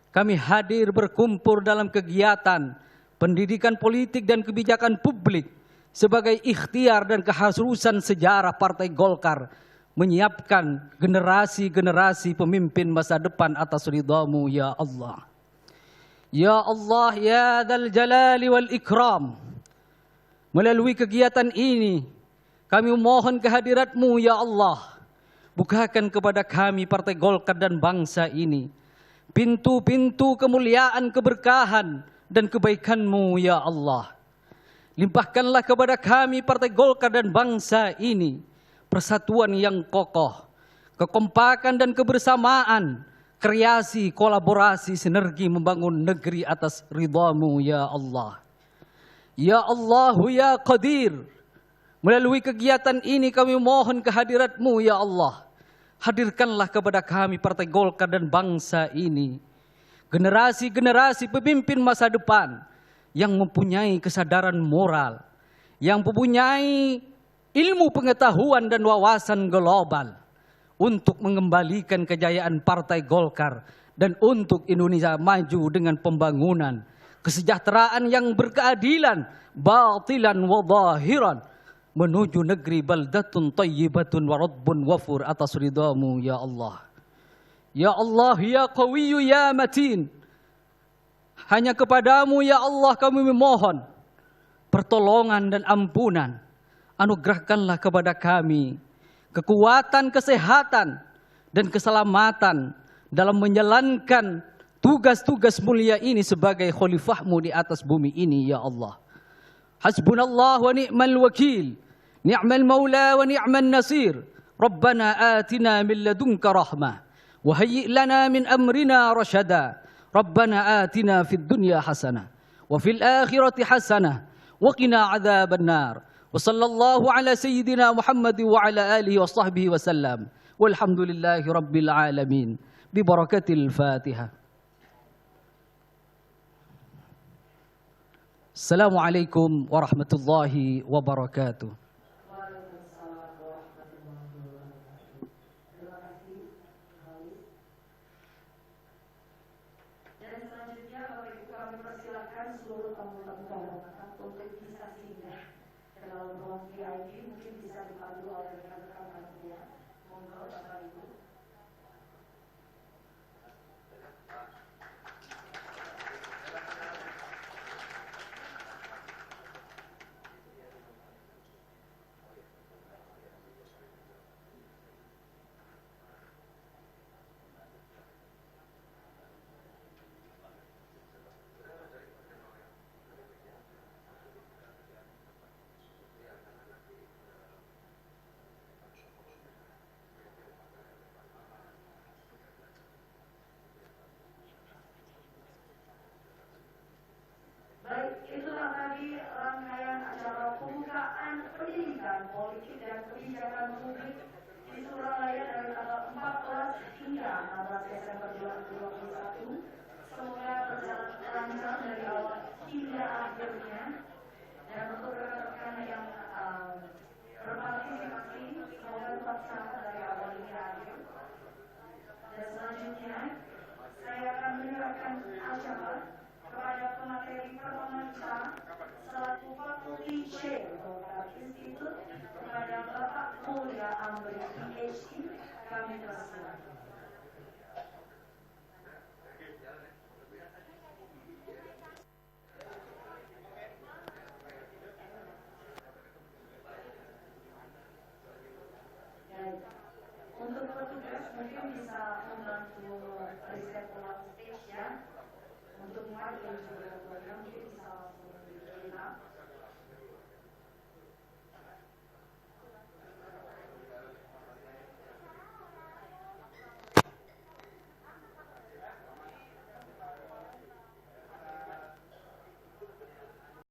Speaker 7: kami hadir berkumpul dalam kegiatan pendidikan politik dan kebijakan publik sebagai ikhtiar dan keharusan sejarah Partai Golkar menyiapkan generasi-generasi pemimpin masa depan atas ridha-Mu ya Allah. Ya Allah, ya Dzal Jalali wal Ikram, melalui kegiatan ini kami mohon kehadirat-Mu ya Allah. Bukakan kepada kami Partai Golkar dan bangsa ini pintu-pintu kemuliaan, keberkahan, dan kebaikan-Mu ya Allah. Limpahkanlah kepada kami Partai Golkar dan bangsa ini persatuan yang kokoh, kekompakan dan kebersamaan, kreasi, kolaborasi, sinergi membangun negeri atas ridha-Mu ya Allah. Ya Allah, ya Qadir, melalui kegiatan ini kami mohon kehadirat-Mu ya Allah. Hadirkanlah kepada kami Partai Golkar dan bangsa ini generasi-generasi pemimpin masa depan yang mempunyai kesadaran moral, yang mempunyai ilmu pengetahuan dan wawasan global untuk mengembalikan kejayaan Partai Golkar dan untuk Indonesia maju dengan pembangunan, kesejahteraan yang berkeadilan, batilan wa zahiran, menuju negeri baldatun tayyibatun wa rabbun wafur atas ridha-Mu ya Allah. Ya Allah, ya Qawiyyu, ya Matin, hanya kepada-Mu ya Allah kami memohon pertolongan dan ampunan. Anugerahkanlah kepada kami kekuatan, kesehatan, dan keselamatan dalam menjalankan tugas-tugas mulia ini sebagai khalifah-Mu di atas bumi ini ya Allah. Hasbunallah wa ni'mal wakil, ni'mal maula wa ni'mal nasir. Rabbana atina min ladunka rahmah wa hayyi' lana min amrina rasyada. Rabbana atina fid dunya hasanah wa fil akhirati hasanah wa qina adzaban nar. Wa sallallahu ala sayyidina Muhammad wa ala alihi wa sahbihi wa sallam. Walhamdulillahi rabbil alamin. Bi barakatil Fatihah. Assalamualaikum warahmatullahi wabarakatuh.
Speaker 1: Dan selanjutnya Bapak Ibu kami persilakan seluruh tamu-tamu kehormatan untuk bisa singgah ke dalam ruang VIP, mungkin bisa dipandu oleh rekan-rekan panitia. Monggo Bapak Ibu. Kebijakan Publik di Surabaya dari tanggal 14 hingga 16 Desember 2021. Semoga berjalan lancar dari awal hingga akhirnya. Dan untuk rekan-rekan yang berpartisipasi, semoga tetap semangat dari awal hingga akhir. Dan selanjutnya, saya akan menyerahkan acara kepada pemateri pertama kita selaku Fakulti Chair Golkar Institute kepada Bapak Mulya Amri PhD. Kami persilakan. Untuk petugas mungkin bisa membantu riset ulang stage ya. Untuk maju juga program mungkin bisa langsung kita.